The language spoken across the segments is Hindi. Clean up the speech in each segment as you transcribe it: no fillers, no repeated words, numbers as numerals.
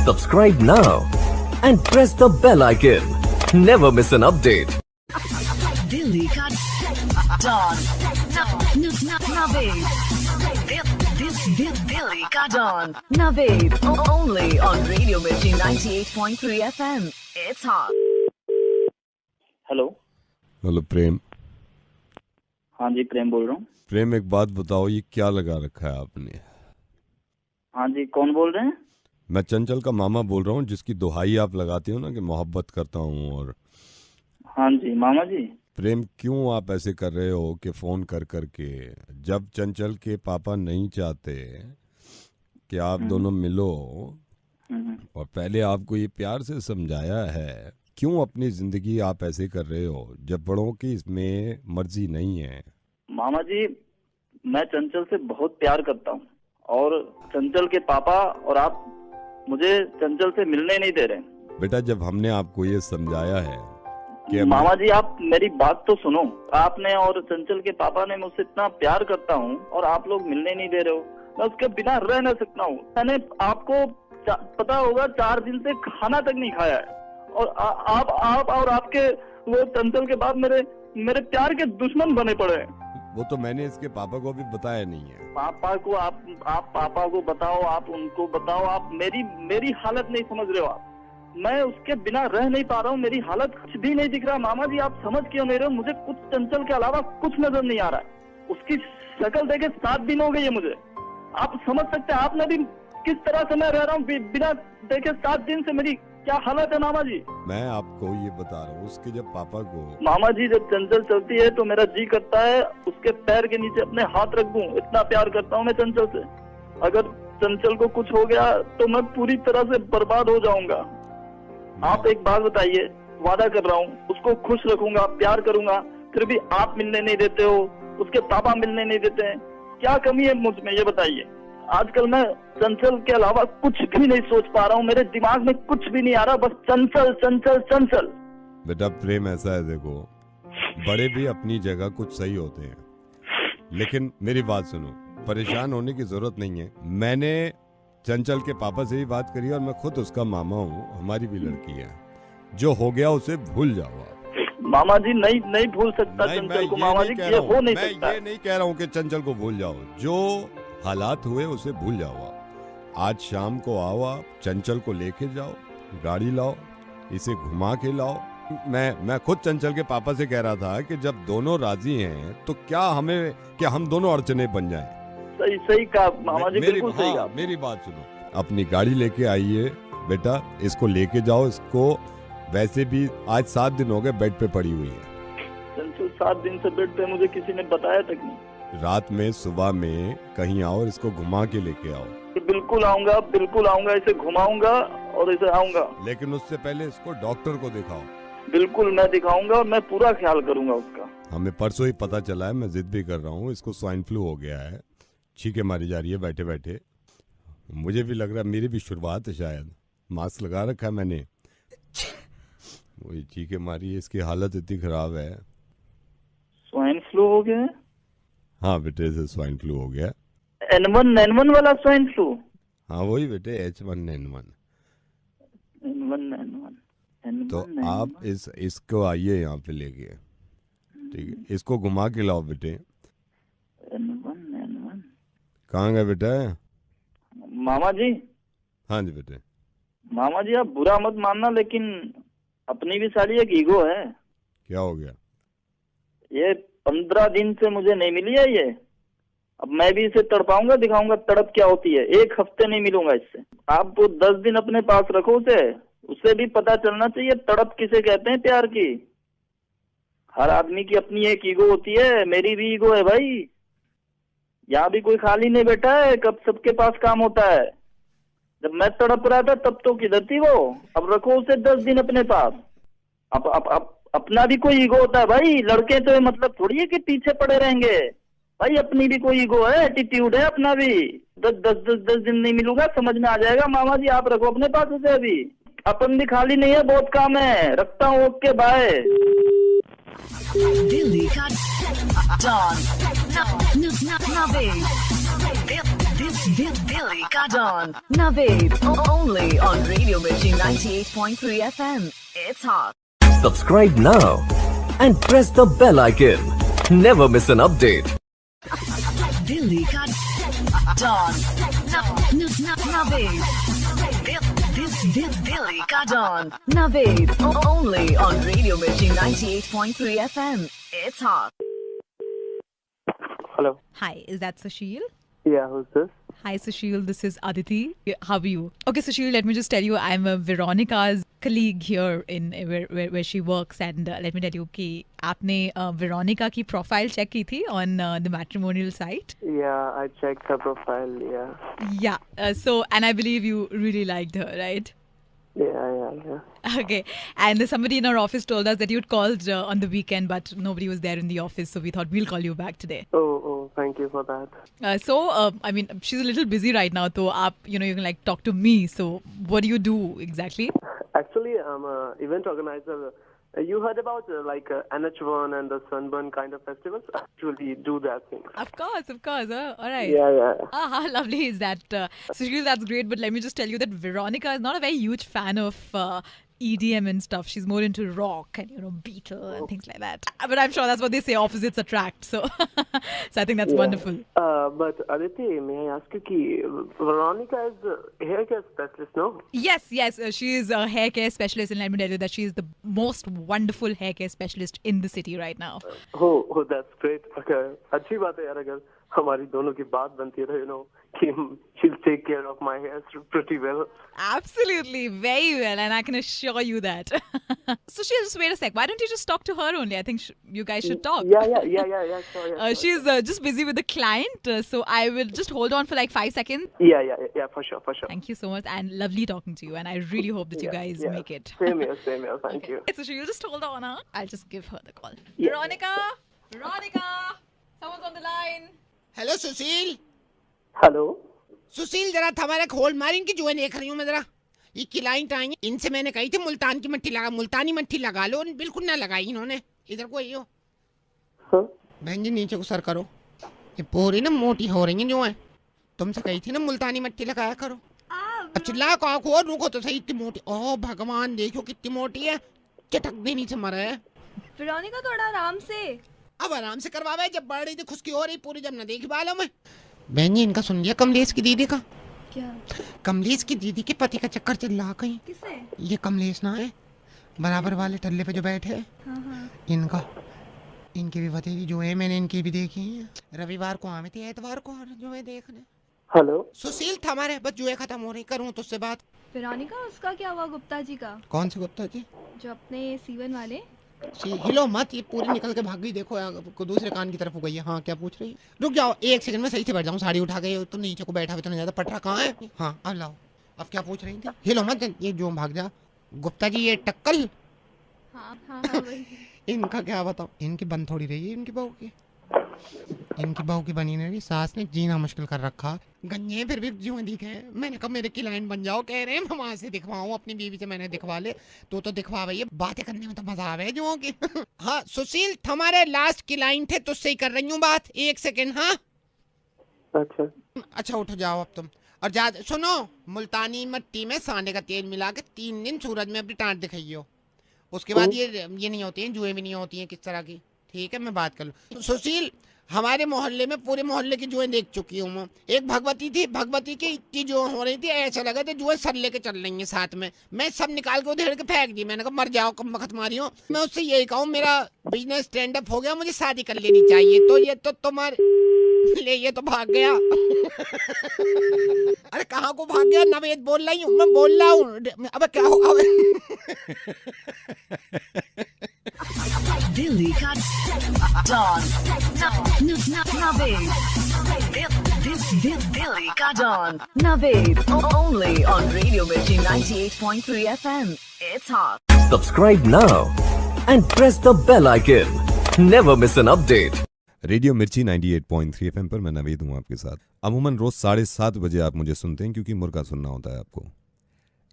Subscribe now and press the bell icon. Never miss an update. Delhi ka Dawn. Naveed. Delhi ka Dawn. Naveed. Only on Radio Mirchi 98.3 FM. It's hot. Hello hello Prem. हाँ जी, प्रेम बोल रहा हूँ। प्रेम, एक बात बताओ, ये क्या लगा रखा है आपने? हाँ जी, कौन बोल रहे हैं? मैं चंचल का मामा बोल रहा हूँ, जिसकी दुहाई आप लगाते हो ना कि मोहब्बत करता हूँ। और हाँ जी मामा जी। प्रेम, क्यों आप ऐसे कर रहे हो कि फोन कर करके, जब चंचल के पापा नहीं चाहते कि आप दोनों मिलो और पहले आपको ये प्यार से समझाया है, क्यों अपनी जिंदगी आप ऐसे कर रहे हो जब बड़ों की इसमें मर्जी नहीं है? मामा जी, मैं चंचल से बहुत प्यार करता हूँ और चंचल के पापा और आप मुझे चंचल से मिलने नहीं दे रहे। बेटा, जब हमने आपको ये समझाया है कि मामा जी, आप मेरी बात तो सुनो। आपने और चंचल के पापा ने मुझसे इतना प्यार करता हूँ और आप लोग मिलने नहीं दे रहे हो। मैं उसके बिना रह न सकता हूँ। मैंने आपको पता होगा 4 दिन से खाना तक नहीं खाया है और आप और आपके वो चंचल के बाद मेरे प्यार के दुश्मन बने पड़े हैं। वो तो मैंने इसके पापा को भी बताया नहीं है। पापा को आप पापा को बताओ, आप उनको बताओ। आप मेरी हालत नहीं समझ रहे हो। आप मैं उसके बिना रह नहीं पा रहा हूँ। मेरी हालत कुछ भी नहीं दिख रहा। मामा जी, आप समझ क्यों नहीं रहे हो? मुझे कुछ चंचल के अलावा कुछ नजर नहीं आ रहा है। उसकी शक्ल देखे 7 दिन हो गई है मुझे। आप समझ सकते हैं आपने भी किस तरह से मैं रह रहा हूँ बिना देखे 7 दिन से। मेरी क्या हालत है मामा जी? मैं आपको ये बता रहा हूँ, उसके जब पापा को, मामा जी, जब चंचल चलती है तो मेरा जी करता है उसके पैर के नीचे अपने हाथ रख दूं। इतना प्यार करता हूँ मैं चंचल से। अगर चंचल को कुछ हो गया तो मैं पूरी तरह से बर्बाद हो जाऊंगा। आप एक बात बताइए, वादा कर रहा हूँ उसको खुश रखूंगा, प्यार करूंगा, फिर भी आप मिलने नहीं देते हो, उसके पापा मिलने नहीं देते हैं। क्या कमी है मुझ में, ये बताइए। आजकल मैं चंचल के अलावा कुछ भी नहीं सोच पा रहा हूँ। मेरे दिमाग में कुछ भी नहीं आ रहा, बस चंचल चंचल चंचल। बेटा प्रेम, ऐसा है, देखो, बड़े भी अपनी जगह कुछ सही होते हैं, लेकिन मेरी बात सुनो, परेशान होने की जरूरत नहीं है। मैंने चंचल के पापा से ही बात करी और मैं खुद उसका मामा हूँ। हमारी भी लड़की है। जो हो गया उसे भूल जाओ आप। मामा जी, नहीं भूल सकता चंचल को। मामा जी, ये हो नहीं सकता। मैं ये नहीं कह रहा हूँ कि चंचल को भूल जाओ। जो हालात हुए उसे भूल जाओ आप। आज शाम को आओ, आप चंचल को लेके जाओ, गाड़ी लाओ, इसे घुमा के लाओ। मैं खुद चंचल के पापा से कह रहा था कि जब दोनों राजी हैं तो क्या हम दोनों अड़चने बन जाएं। सही कहा मामा जी, बिल्कुल सही कहा। मेरी बात सुनो, अपनी गाड़ी लेके आइए बेटा, इसको लेके जाओ। इसको वैसे भी आज 7 दिन हो गए बेड पे पड़ी हुई है। चंचल 7 दिन से बेड पे, मुझे किसी ने बताया तक नहीं। रात में सुबह में कहीं आओ, इसको घुमा के लेके आओ। बिल्कुल आऊंगा, इसे घुमाऊंगा और इसे आऊंगा। लेकिन उससे पहले इसको डॉक्टर को दिखाओ। बिल्कुल मैं दिखाऊंगा और मैं पूरा ख्याल करूंगा उसका। हमें परसों ही पता चला है, मैं जिद भी कर रहा हूँ, इसको स्वाइन फ्लू हो गया है। छींके मारी जा रही है बैठे बैठे। मुझे भी लग रहा है मेरी भी शुरुआत है शायद। मास्क लगा रखा है मैंने, वही छींके मारी है। इसकी हालत इतनी खराब है। स्वाइन फ्लू हो गया है? हाँ बेटे, से स्वाइन फ्लू हो गया। N1 वाला स्वाइन फ्लू? हाँ वही बेटे, H1N1। तो आप इसको आइए यहाँ पे लेके, ठीक है? इसको घुमा के लाओ बेटे। N1 कहाँ गए बेटा? मामा जी। हाँ जी बेटे। मामा जी, आप बुरा मत मानना, लेकिन अपनी भी सारी एक ईगो है। क्या हो गया? ये 15 दिन से मुझे नहीं मिली है ये। अब मैं भी इसे तड़पाऊंगा, दिखाऊंगा तड़प क्या होती है। 1 हफ्ते नहीं मिलूंगा इससे। आप 10 दिन अपने पास रखो उसे भी पता चलना चाहिए तड़प किसे कहते हैं प्यार की। हर आदमी की अपनी एक ईगो होती है। मेरी भी ईगो है भाई। यहाँ भी कोई खाली नहीं बैठा है, कब सबके पास काम होता है। जब मैं तड़प रहा था तब तो किधर थी वो? अब रखो उसे 10 दिन अपने पास। अब अपना भी कोई ईगो होता है भाई। लड़के तो मतलब थोड़ी है कि पीछे पड़े रहेंगे भाई। अपनी भी कोई ईगो है, एटीट्यूड है अपना भी। 10 दिन नहीं मिलूंगा, समझ में आ जाएगा। मामा जी, आप रखो अपने पास उसे। अभी अपन भी खाली नहीं है, बहुत काम है। रखता हूँ, okay bye. Delhi ka Dawn. Naveed. Delhi ka Dawn. Naveed. Only on Radio 98.3 FM. It's hot. Subscribe now and press the bell icon. Never miss an update. Delhi ka Dawn. Naved. Delhi ka Dawn. Naved. Only on Radio Mirchi 98.3 FM. It's hot. Hello. Hi, is that Sushil? Yeah, who's this? Hi Sushil, this is Aditi. How are you? Okay Sushil, let me just tell you, I'm Veronica's colleague here in where she works, and let me tell you कि आपने Veronica की profile check की थी on the matrimonial site. Yeah, I checked her profile, yeah. Yeah, so and I believe you really liked her, right? Yeah. Okay, and somebody in our office told us that you'd called on the weekend, but nobody was there in the office, so we thought we'll call you back today. Oh, thank you for that. So, I mean, she's a little busy right now, so you can like talk to me. So, what do you do exactly? Actually, I'm an event organizer. You heard about NH1 and the Sunburn kind of festivals? I actually do that thing. Of course. All right. Yeah. How lovely is that? Sushil, that's great. But let me just tell you that Veronica is not a very huge fan of EDM and stuff. She's more into rock and, Beatle and things like that. But I'm sure that's what they say, opposites attract. So, so I think that's wonderful. But Aditi, may I ask you, Veronica is a hair care specialist, no? Yes. She is a hair care specialist, and let me tell you that she is the most wonderful hair care specialist in the city right now. Oh, that's great. Okay. अच्छी बात है यार, अगर हमारी दोनों की बात बनती रहे, कि she'll take care of my hair pretty well. Absolutely, very well, and I can assure you that. So she'll just wait a sec. Why don't you just talk to her only? I think you guys should talk. Yeah, sure. She's just busy with the client, so I will just hold on for like 5 seconds. Yeah, for sure. Thank you so much, and lovely talking to you, and I really hope that you guys make it. Same here, thank you. So she'll just hold on, huh? I'll just give her the call. Yeah. Veronica, someone's on the line. Hello Sushil. Hello Sushil जरा हमारा खोल मारिंग की जो है देख रही हूँ मैं जरा। ये क्लाइंट आई इनसे मैंने कही थी मुल्तानी मट्टी लगा लो, बिल्कुल ना लगाई इन्होंने। इधर को आइयो। बहन जी नीचे को सर करो। ये पूरी ना मोटी हो रही है जो है। तुमसे कही थी ना मुल्तानी मट्टी लगाया करो। अब चिल्ला को खोल, रुको तो सही, इतनी मोटी। ओह भगवान देखो कितनी मोटी है, चटक देनी से मरा है। वेरोनिका थोड़ा आराम से। अब आराम से करवावे, जब बढ़ रही थी खुशकी हो रही पूरी, जब न देखी बालों में। बहन जी इनका सुन लिया कमलेश की दीदी का? क्या? कमलेश की दीदी के पति का चक्कर चल रहा कहीं। किसे? ये कमलेश ना है, बराबर वाले टल्ले पे जो बैठे हैं। हाँ। इनका, इनकी भी भतीजी जो है, मैंने इनकी भी देखी है। रविवार को आए थे, एतवार को जो है देखने। हेलो सुशील था हमारे, बस जो है खत्म हो रही, करूँ तो उससे बात। वेरोनिका उसका क्या हुआ गुप्ता जी का? कौन से गुप्ता जी? जो अपने सीवन वाले। हिलो मत, ये पूरी निकल के भाग गई। देखो दूसरे कान की तरफ हो गई है। हाँ क्या पूछ रही है? रुक जाओ एक सेकंड में सही से बैठ जाऊँ, साड़ी उठा के तो नीचे को बैठा हुआ तो नहीं ज्यादा पटरा कहाँ है? हाँ अब लाओ, अब क्या पूछ रही थी? हिलो मत, ये जो भाग जा। गुप्ता जी ये टक्कल। हाँ वही। इनका क्या बताओ, इनकी बंद थोड़ी रही है, इनकी बहू की बनी नहीं, सास ने जीना मुश्किल कर रखा। गंजे फिर भी जो दिखे। मैंने कहा मेरे क्लाइंट बन जाओ, कह रहे हैं मैं वहां से दिखवाऊं, अपनी बीवी से मैंने दिखवा ले। तो दिखवा भाई, बातें करने में तो मजा आवे जो की। हाँ सुशील हमारे लास्ट क्लाइंट है, तुझसे ही कर रही हूँ बात, एक सेकेंड। हाँ अच्छा उठ जाओ अब तुम, और जा सुनो, मुल्तानी मट्टी में सांडे का तेल मिला के 3 दिन सूरज में अपनी टांट दिखाइयो। उसके बाद ये नहीं होती है, जुए भी नहीं होती है किस तरह की। ठीक है मैं बात कर लूँ। सुशील हमारे मोहल्ले में, पूरे मोहल्ले की जुएं देख चुकी हूँ मैं। एक भगवती थी, भगवती की इतनी जो हो रही थी, ऐसा लगा था जुएं सर लेके चल रही हैं साथ में। मैं सब निकाल के उधेड़ के फेंक दी। मैंने कहा मर जाओ, कम वक्त मारी हो। मैं उससे यही कहूँ मेरा बिजनेस स्टैंड अप हो गया, मुझे शादी कर लेनी चाहिए। तो ये तो तुम्हारे ले, ये तो भाग गया। अरे कहाँ को भाग गया? नवेद बोल रही हूँ, मैं बोल रहा हूँ। अब क्या होगा? Delhi ka Dawn. Naved. Delhi ka Dawn. Naved. Only on Radio Mirchi 98.3 FM. It's hot. Subscribe now and press the bell icon. Never miss an update. Radio मिर्ची 98.3 FM पर मैं नवीद हूँ आपके साथ। अमूमन रोज 7:30 बजे आप मुझे सुनते हैं, क्योंकि मुर्गा सुनना होता है आपको।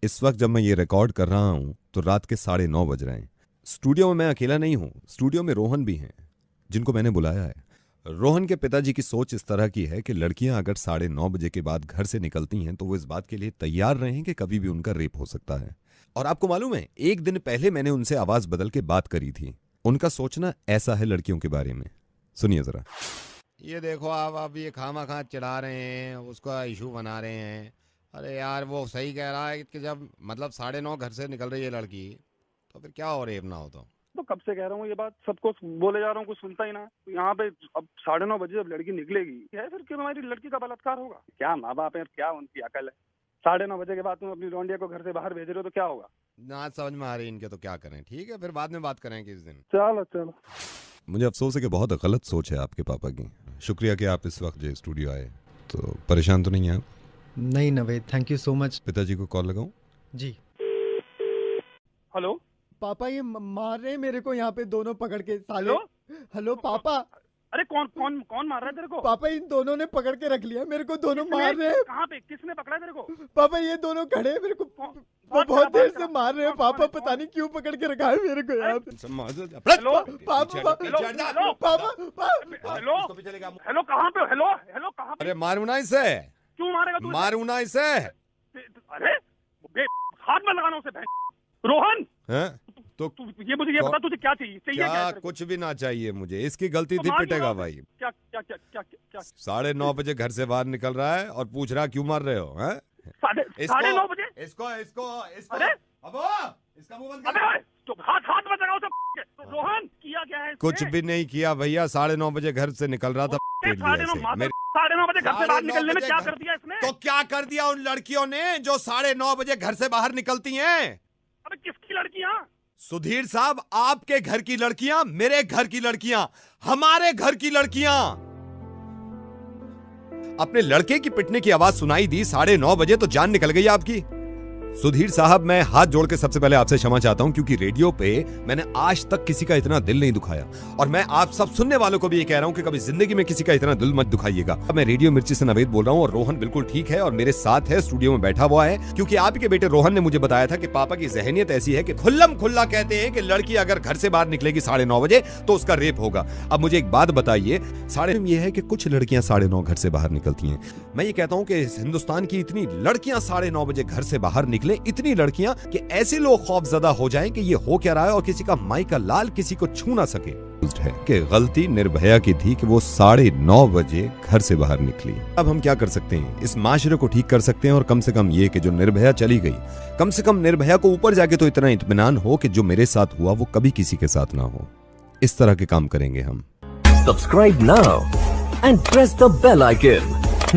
इस वक्त जब मैं ये रिकॉर्ड कर रहा हूँ तो रात के 9:30 बज रहे हैं। स्टूडियो में मैं अकेला नहीं हूँ, स्टूडियो में रोहन भी हैं, जिनको मैंने बुलाया है। रोहन के पिताजी की सोच इस तरह की है कि लड़कियां अगर 9:30 बजे के बाद घर से निकलती हैं तो वो इस बात के लिए तैयार रहें कि कभी भी उनका रेप हो सकता है। और आपको मालूम है, एक दिन पहले मैंने उनसे आवाज बदल के बात करी थी। उनका सोचना ऐसा है लड़कियों के बारे में। सुनिए जरा। ये देखो आप ये खामा खा चढ़ा रहे हैं, उसका इशू बना रहे हैं। अरे यार वो सही कह रहा है कि जब मतलब 9:30 घर से निकल रही है लड़की तो फिर क्या हो रेप ना हो तो कब से कह रहा हूँ ये बात, सबको बोले जा रहा हूँ, कुछ सुनता ही ना। तो यहाँ पे अब 9:30 बजे जब लड़की निकलेगी है फिर क्यों हमारी लड़की का बलात्कार होगा? क्या माँ बाप है, क्या उनकी अकल है? 9:30 बजे के बाद तुम अपनी लौंडिया को घर से बाहर भेज रहे हो तो क्या होगा? ना समझ में आ रही इनके, तो क्या करें। ठीक है फिर बाद में बात करेंगे इस दिन। चलो। मुझे अफसोस है कि बहुत गलत सोच है आपके पापा की। शुक्रिया कि आप इस वक्त जो स्टूडियो आए। तो परेशान तो नहीं है आप? नहीं Naved, thank you so much. पिताजी को कॉल लगाऊं? जी। हेलो पापा, ये मार रहे हैं मेरे को यहाँ पे दोनों पकड़ के साले। हेलो पापा। अरे कौन मार रहा है तेरे को? पापा इन दोनों ने पकड़ के रख लिया मेरे को, दोनों मार रहे हैं। कहाँ पे, किसने पकड़ा तेरे को? पापा ये दोनों खड़े हैं मेरे को, वो बहुत देर से मार रहे हैं पापा, पता नहीं क्यों पकड़ के रखा है मेरे को यहाँ पे। हेलो पापा हेलो कहाँ पे? हेलो कहाँ पे? अरे मारू ना इसे। क्यों मारेगा तू? मारू ना इसे। अरे हाथ में लगाना उसे। रोहन तो ये मुझे ये बता, तुझे क्या चाहिए? क्या? कुछ भी ना चाहिए मुझे। इसकी गलती थी, पिटेगा भाई। क्या 9:30 बजे घर से बाहर निकल रहा है और पूछ रहा क्यों मार रहे हो? 9:30 बजे? इसको अरे अब इसका मुंह बंद कर। अबे तो हाथ में लगाओ उसे। रोहन किया क्या है? कुछ भी नहीं किया भैया। 9:30 बजे घर से निकल रहा था। 9:30 बजे घर से बाहर निकलने में क्या कर दिया इसने? तो क्या कर दिया उन लड़कियों ने जो 9:30 बजे घर से बाहर निकलती हैं? अबे किसकी लड़कियां? सुधीर साहब, आपके घर की लड़कियां, मेरे घर की लड़कियां, हमारे घर की लड़कियां। अपने लड़के की पिटने की आवाज सुनाई दी 9:30 बजे तो जान निकल गई आपकी। सुधीर साहब, मैं हाथ जोड़ के सबसे पहले आपसे क्षमा चाहता हूं, क्योंकि रेडियो पे मैंने आज तक किसी का इतना दिल नहीं दुखाया। और मैं आप सब सुनने वालों को भी ये कह रहा हूं कि कभी जिंदगी में किसी का इतना दिल मत दुखाइएगा। मैं रेडियो मिर्ची से नवेद बोल रहा हूं और रोहन बिल्कुल ठीक है और मेरे साथ है, स्टूडियो में बैठा हुआ है। क्योंकि आपके बेटे रोहन ने मुझे बताया था कि पापा की जहनियत ऐसी है कि खुल्लम खुल्ला कहते हैं कि लड़की अगर घर से बाहर निकलेगी 9:30 बजे तो उसका रेप होगा। अब मुझे एक बात बताइए, ये है कि कुछ लड़कियां 9:30 घर से बाहर निकलती हैं। मैं ये कहता हूं कि हिंदुस्तान की इतनी लड़कियां 9:30 बजे घर से बाहर निकले, इतनी लड़कियां कि ऐसे लोग खौफजदा हो जाएं कि ये हो क्या रहा है और किसी का माई का लाल किसी को छू ना सके। है कि गलती निर्भया की थी कि वो 9:30 बजे घर से बाहर निकली। अब हम क्या कर सकते हैं? इस माशरे को ठीक कर सकते हैं और कम से कम ये कि जो निर्भया चली गई, कम से कम निर्भया को ऊपर जाके तो इतना इत्मीनान हो कि जो मेरे साथ हुआ वो कभी किसी के साथ ना हो। इस तरह के काम करेंगे हम। Subscribe now and press the bell icon.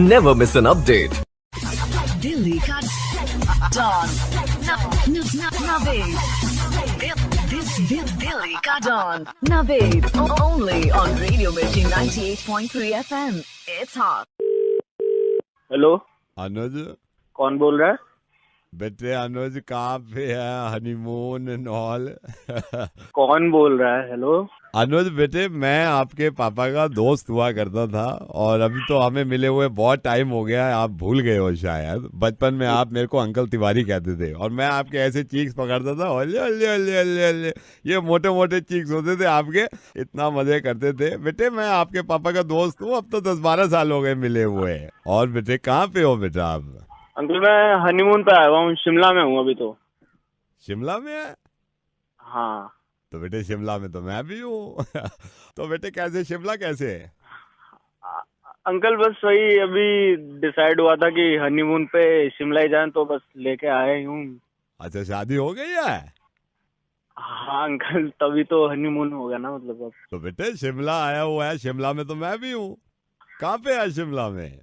Never miss an update. Delhi ka Dawn. Naved. Delhi ka Dawn. Naved. Only on Radio Mirchi 98.3 FM. It's hot. Hello अनुज, कौन बोल रहा है? बेटे अनुज कहाँ पे है? Honeymoon and all. कौन बोल रहा है? हेलो अनुज बेटे, मैं आपके पापा का दोस्त हुआ करता था और अभी तो हमें मिले हुए बहुत टाइम हो गया है। आप भूल गए हो शायद। बचपन में आप मेरे को अंकल तिवारी कहते थे और मैं आपके ऐसे चीक्स पकड़ता था, ओले ओले ओले ओले ओले, ये मोटे मोटे चीक्स होते थे आपके, इतना मजे करते थे। बेटे मैं आपके पापा का दोस्त हूँ, अब तो 10-12 साल हो गए मिले हुए। और बेटे कहाँ पे हो बेटा आप? अंकल मैं हनीमून पे आया हुआ हूँ, शिमला में हूँ अभी। तो शिमला में है? हाँ तो बेटे शिमला में तो मैं भी हूँ। तो बेटे कैसे शिमला कैसे है? अंकल बस वही अभी डिसाइड हुआ था कि हनीमून पे शिमला ही जाएं, तो बस लेके आए हूँ। अच्छा शादी हो गई है? हाँ अंकल तभी तो हनीमून हो गया ना, मतलब अब। तो बेटे शिमला आया हुआ है, शिमला में तो मैं भी हूँ। कहाँ पे है शिमला में?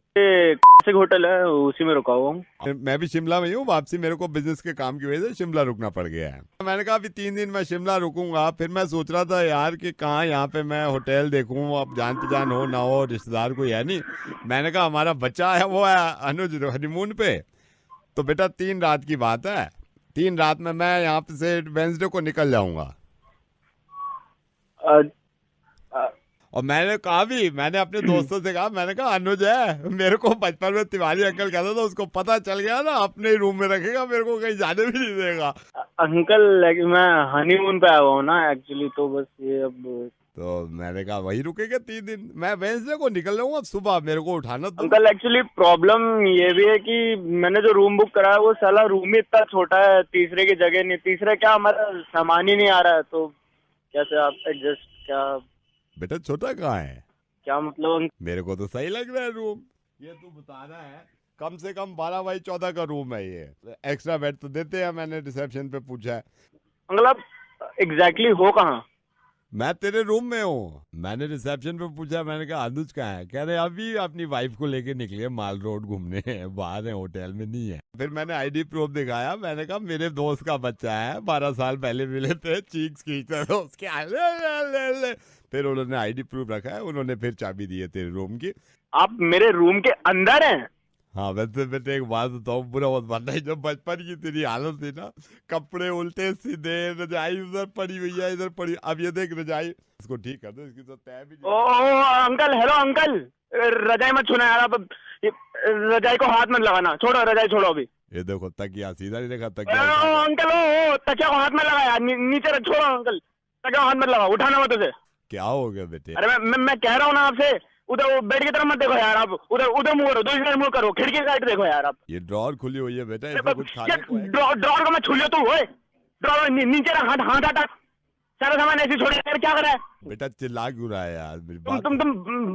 होटल है उसी में रुका हुआ हूँ। मैं भी शिमला में हूँ। वापसी मेरे को बिजनेस के काम की वजह से शिमला रुकना पड़ गया है। मैंने कहा अभी 3 दिन मैं शिमला रुकूंगा। फिर मैं सोच रहा था यार कि कहाँ यहाँ पे मैं होटल देखूं, अब जान पहचान हो ना हो, रिश्तेदार कोई है नहीं। मैंने कहा हमारा बच्चा है वो है अनुज हनीमून पे, तो बेटा 3 रात की बात है। 3 रात में मैं यहाँ पे से वेंसडे को निकल जाऊंगा। और मैंने अपने दोस्तों से कहा, मैंने कहा अनुज है, मेरे को बचपन में तिवारी अंकल कहता था, उसको पता चल गया ना अपने ही रूम में रखेगा, मेरे को कहीं जाने भी नहीं देगा। अंकल मैं हनीमून पे आया हुआ हूँ ना एक्चुअली, तो बस ये अब तो मैंने कहा वही रुकेगा 3 दिन। मैं वेडनेसडे को निकल रहा हूँ, अब सुबह मेरे को उठाना। अंकल एक्चुअली प्रॉब्लम ये भी है कि मैंने जो रूम बुक करा है वो साला रूम ही इतना छोटा है, तीसरे की जगह नहीं, तीसरे क्या हमारा सामान ही नहीं आ रहा है, तो कैसे आप एडजस्ट क्या? बेटा छोटा कहाँ है? क्या मतलब? मेरे को तो सही लग रहा है रूम। ये तू बताना है कम से कम 12x14 का रूम है ये। एक्स्ट्रा बेड तो देते हैं, मैंने रिसेप्शन पे पूछा है। अंकल आप एग्जैक्टली हो कहाँ? मैं तेरे रूम में हूँ। मैंने रिसेप्शन पे पूछा, मैंने कहा अनुज कहाँ है? कह रहे अभी अपनी वाइफ को लेके निकले माल रोड घूमने, बाहर है, होटल में नहीं है। फिर मैंने आईडी प्रूफ दिखाया, मैंने कहा मेरे दोस्त का बच्चा है, 12 साल पहले मिले थे, चीक्स खींचते थे उसके। फिर उन्होंने आईडी प्रूफ रखा है, उन्होंने फिर चाबी दी है तेरे रूम की। आप मेरे रूम के अंदर हैं? हाँ वैसे बेटे एक बात बताऊँ, बुरा मत मानना, जब बचपन की तेरी हालत थी ना, कपड़े उल्टे सीधे, रजाई उधर पड़ी हुई है, इधर पड़ी। अब ये देख रजाई, इसको ठीक कर दो, इसकी तो तय भी। ओह अंकल, हेलो अंकल, रजाई मत छूना यार, आप रजाई को हाथ मत लगाना, छोड़ो रजाई, छोड़ो अभी। ये देखो तकिया सीधा नहीं रखा, तकिया अंकल ओ तकिया को हाथ में लगाया, नीचे रख, छोड़ो अंकल, तकिया को हाथ मत लगाओ, उठाना मत उसे। क्या हो गया बेटे? अरे मैं कह रहा हूँ ना आपसे, उधर वो बेड की तरफ मत देखो यार, आप उधर मुंह करो, दूसरी तरफ मुंह करो, खिड़की की साइड देखो यार आप। ये ड्रॉर खुली हुई है बेटा, इसमें कुछ खाने को है? ड्रॉर को मत छू लियो तू, ओए ड्रॉर नीचे रख, हाथ हटा, सारा सामान ऐसे छोड़ यार, क्या कर रहा है? बेटा चिल्ला क्यों रहा है यार? तुम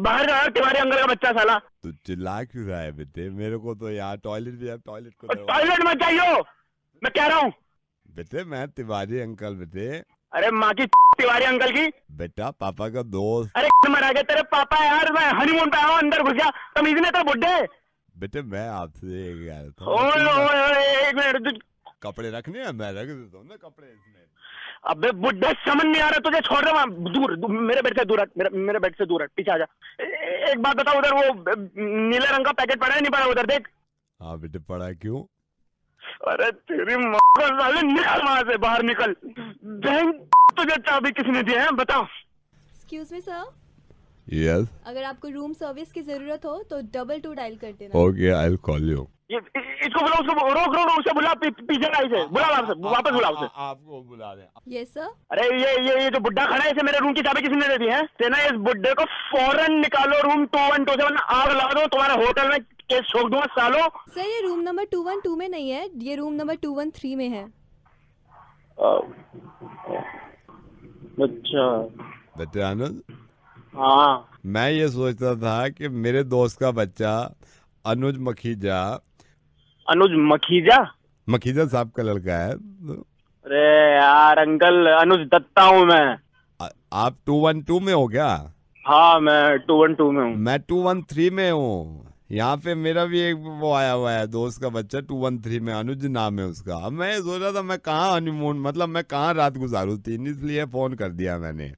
बाहर जाओ, तुम्हारे अंकल का बच्चा साला। तू चिल्ला क्यों रहा है बेटे? मेरे को तो यार टॉयलेट भी है, टॉयलेट को टॉयलेट मत जाइयो, मैं कह रहा हूँ। बेटे मैं तिवारी अंकल बेटे। अरे माँ की तिवारी अंकल की बेटा पापा का दोस्त। अरे मरा गया तेरे पापा यार, मैं हनीमून पे आया हूँ, अंदर घुस गया, तमीज नहीं तेरे बुड्ढे। बेटे मैं आपसे एक मिनट, कपड़े रखने हैं, मैं रख देता हूँ ना कपड़े इसमें। अबे बुड्ढे समझ नहीं आ रहा तुझे, छोड़ रहा दूर, मेरे बेड से दूर हट, मेरे बेड से दूर हट, पीछे आ जा। एक बात बताओ, उधर वो नीले रंग का पैकेट पड़ा है नहीं पड़ा उधर देख? हाँ बेटे पड़ा, क्यों? अरे तेरी माँ को साले, निकल वहां से, बाहर निकल। तुझे चाबी किसने दी है बताओ? Excuse me sir. यस। अगर आपको रूम सर्विस की जरूरत हो तो 22 डायल कर देना। Okay I will call you. इसको बुलाओ, उसको रोक, उसे बुला, पीछे लाई से बुला, वापस बुला उसे। आपको बुला दें। Yes sir. अरे ये जो बुड्ढा खड़ा है, इसे मेरे रूम की चाबी किसने दे दी है? तेना इस बुड्ढे को फौरन निकालो रूम 212 से, वरना आग लगा दो, तुम्हारे होटल में केस ठोक दूंगा सालो। सर ये रूम नंबर 212 में नहीं है, ये रूम नंबर 213 में है। अच्छा बेटे आनंद। हाँ मैं ये सोचता था कि मेरे दोस्त का बच्चा अनुज मखीजा। अनुज मखीजा साहब का लड़का है। अरे यार अंकल, अनुज दत्ता हूँ मैं। आप 212 में हो क्या? हाँ मैं 212 में हूँ। मैं 213 में हूँ। यहाँ पे मेरा भी एक वो आया हुआ है, दोस्त का बच्चा 213 में, अनुज नाम है उसका। अब मैं सोच रहा था मैं कहाँ हनीमून, मतलब मैं कहाँ रात गुजारूं, इसलिए फोन कर दिया मैंने।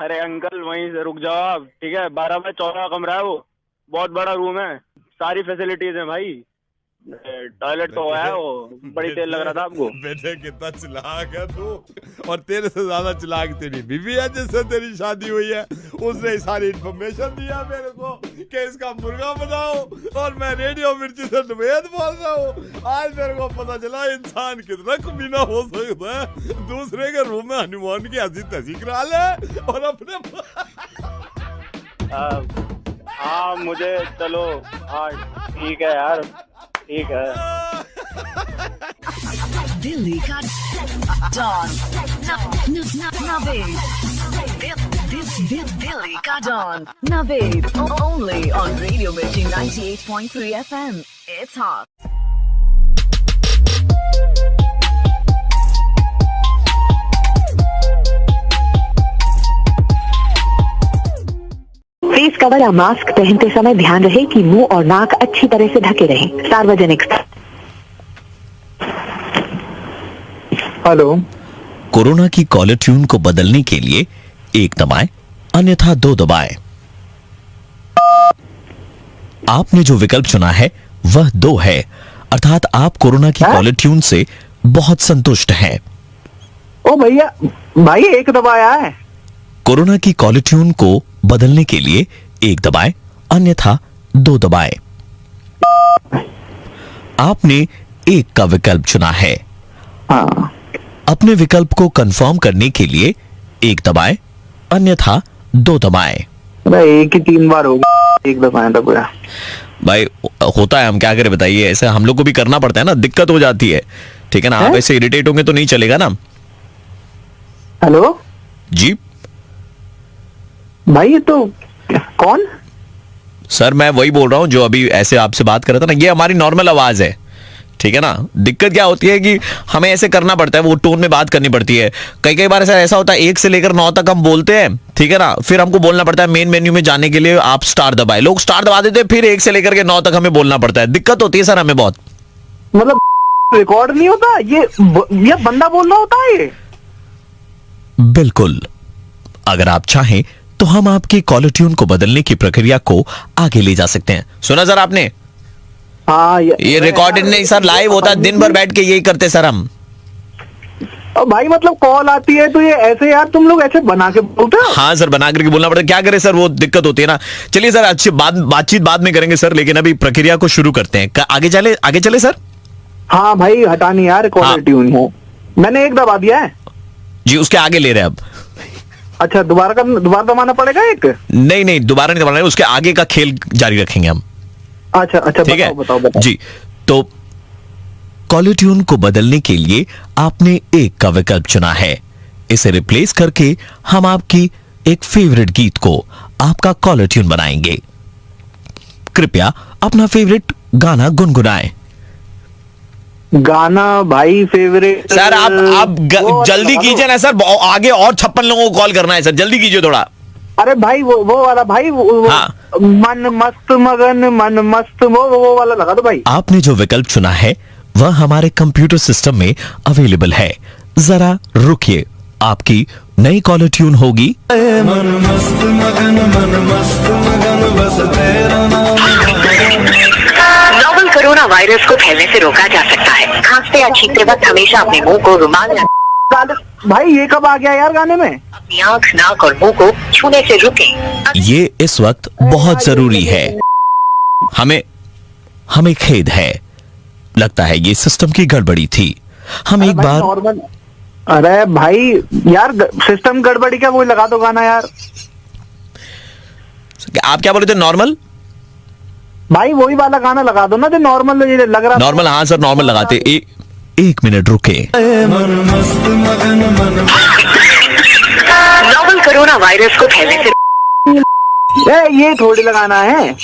अरे अंकल वहीं से रुक जाओ आप, ठीक है? 12x14 का कमरा है वो, बहुत बड़ा रूम है, सारी फैसिलिटीज है भाई, टॉयलेट तो है वो, बड़ी तेल लग रहा था आपको। बेटे कितना चिल्लाक है तू, और तेरे से ज्यादा चिल्लाक तेरी बीवी है जिससे तेरी शादी हुई है, उसने सारी इन्फॉर्मेशन दिया मेरे को कि इसका मुर्गा बनाओ, और मैं रेडियो मिर्ची से नवेद बोल रहा हूँ। आज मेरे को पता चला इंसान कितना कमीना हो सकता है, दूसरे के रूम में हनीमून की हंसी तहसी करा ले और अपने। हाँ मुझे चलो, हाँ ठीक है यार, ठीक है। दिल्ली का डॉन नवेद, दिल्ली का don Naved, only on Radio Mirchi 98.3 FM. It's hot. Face cover या मास्क पहनते समय ध्यान रहे कि मुंह और नाक अच्छी तरह से ढके रहें। सार्वजनिक। हेलो। कोरोना की कॉलर ट्यून को बदलने के लिए 1 दबाएं, अन्यथा 2 दबाएं। आपने जो विकल्प चुना है वह 2 है, अर्थात आप कोरोना की कॉलर ट्यून से बहुत संतुष्ट हैं। ओ भैया, भाई 1 दबाया है। कोरोना की कॉलर ट्यून को बदलने के लिए 1 दबाएं, अन्यथा 2 दबाएं। आपने 1 का विकल्प चुना है। हाँ। अपने विकल्प को कंफर्म करने के लिए 1 दबाएं, अन्यथा 2 दबाएं। एक ही 3 बार हो गया, एक दफा था पूरा। भाई होता है, हम क्या करें बताइए, ऐसे हम लोग को भी करना पड़ता है ना, दिक्कत हो जाती है, ठीक है ना। आप ऐसे इरिटेट होंगे तो नहीं चलेगा ना। हेलो जी भाई, ये तो कौन? सर मैं वही बोल रहा हूँ जो अभी ऐसे आपसे बात कर रहा था ना, ये हमारी नॉर्मल आवाज है, ठीक है ना। दिक्कत क्या होती है कि हमें ऐसे करना पड़ता है, वो टोन में बात करनी पड़ती है। कई बार ऐसा होता है 1 से लेकर 9 तक हम बोलते हैं, ठीक है ना, फिर हमको बोलना पड़ता है मेन मेन्यू में जाने के लिए आप स्टार दबाए, लोग स्टार दबा देते हैं, फिर 1 से लेकर के 9 तक हमें बोलना पड़ता है। दिक्कत होती है सर हमें बहुत। मतलब रिकॉर्ड नहीं होता ये बंदा बोल रहा होता है ये? बिल्कुल, अगर आप चाहें तो हम आपके कॉलर ट्यून को बदलने की प्रक्रिया को आगे ले जा सकते हैं। सुना सर आपने? हाँ, ये रिकॉर्डेड नहीं सर, लाइव होता है, दिन भर बैठ के यही करते सर हम। और भाई मतलब कॉल आती है तो ये ऐसे यार तुम लोग ऐसे बना के बोलते हो? हाँ सर, बना करके बोलना पड़ता है, क्या करें सर, वो दिक्कत होती है ना। चलिए सर, अच्छी बातचीत बाद में करेंगे सर, लेकिन अभी प्रक्रिया को शुरू करते हैं। आगे चले सर। हाँ भाई, हटानी यार कॉलर ट्यून है, मैंने एक दबा दिया है जी, उसके आगे ले रहे हैं अब। अच्छा, दोबारा दबाना पड़ेगा एक? नहीं, दोबारा नहीं दबाना है, उसके आगे का खेल जारी रखेंगे हम। अच्छा, ठीक है, बताओ जी। तो कॉलर ट्यून को बदलने के लिए आपने एक का विकल्प चुना है। इसे रिप्लेस करके हम आपकी एक फेवरेट गीत को आपका कॉलर ट्यून बनाएंगे। कृपया अपना फेवरेट गाना गुनगुनाएं। गाना भाई फेवरेट सर आप जल्दी कीजिए ना सर, आगे और 56 लोगों को कॉल करना है सर, जल्दी कीजिए थोड़ा। अरे भाई वो वाला भाई, हाँ। मन मस्त मगन मन मस्त, वो वाला लगा दो भाई। आपने जो विकल्प चुना है वह हमारे कंप्यूटर सिस्टम में अवेलेबल है, जरा रुकिए, आपकी नई कॉलर ट्यून होगी। मन मस्त मगन बस तेरा नाम। नोवल कोरोना वायरस को फैलने से रोका जा सकता है। खांसते या छींकते वक्त हमेशा अपने मुंह को रुमाल भाई ये कब आ गया यार गाने में? अपनी आँख, नाक और मुंह को छूने से रुकें। ये इस वक्त बहुत जरूरी है। हमें खेद है, लगता है ये सिस्टम की गड़बड़ी थी। हम एक बार नॉर्मल। अरे भाई यार, सिस्टम गड़बड़ी क्या, वो लगा दो गाना यार। आप क्या बोले थे? नॉर्मल? भाई वही वाला गाना लगा दो ना जो नॉर्मल लग रहा। नॉर्मल, हाँ सर नॉर्मल लगाते। एक मिनट रुके। नोवल कोरोना वायरस को फैलने से ये थोड़ी लगाना है।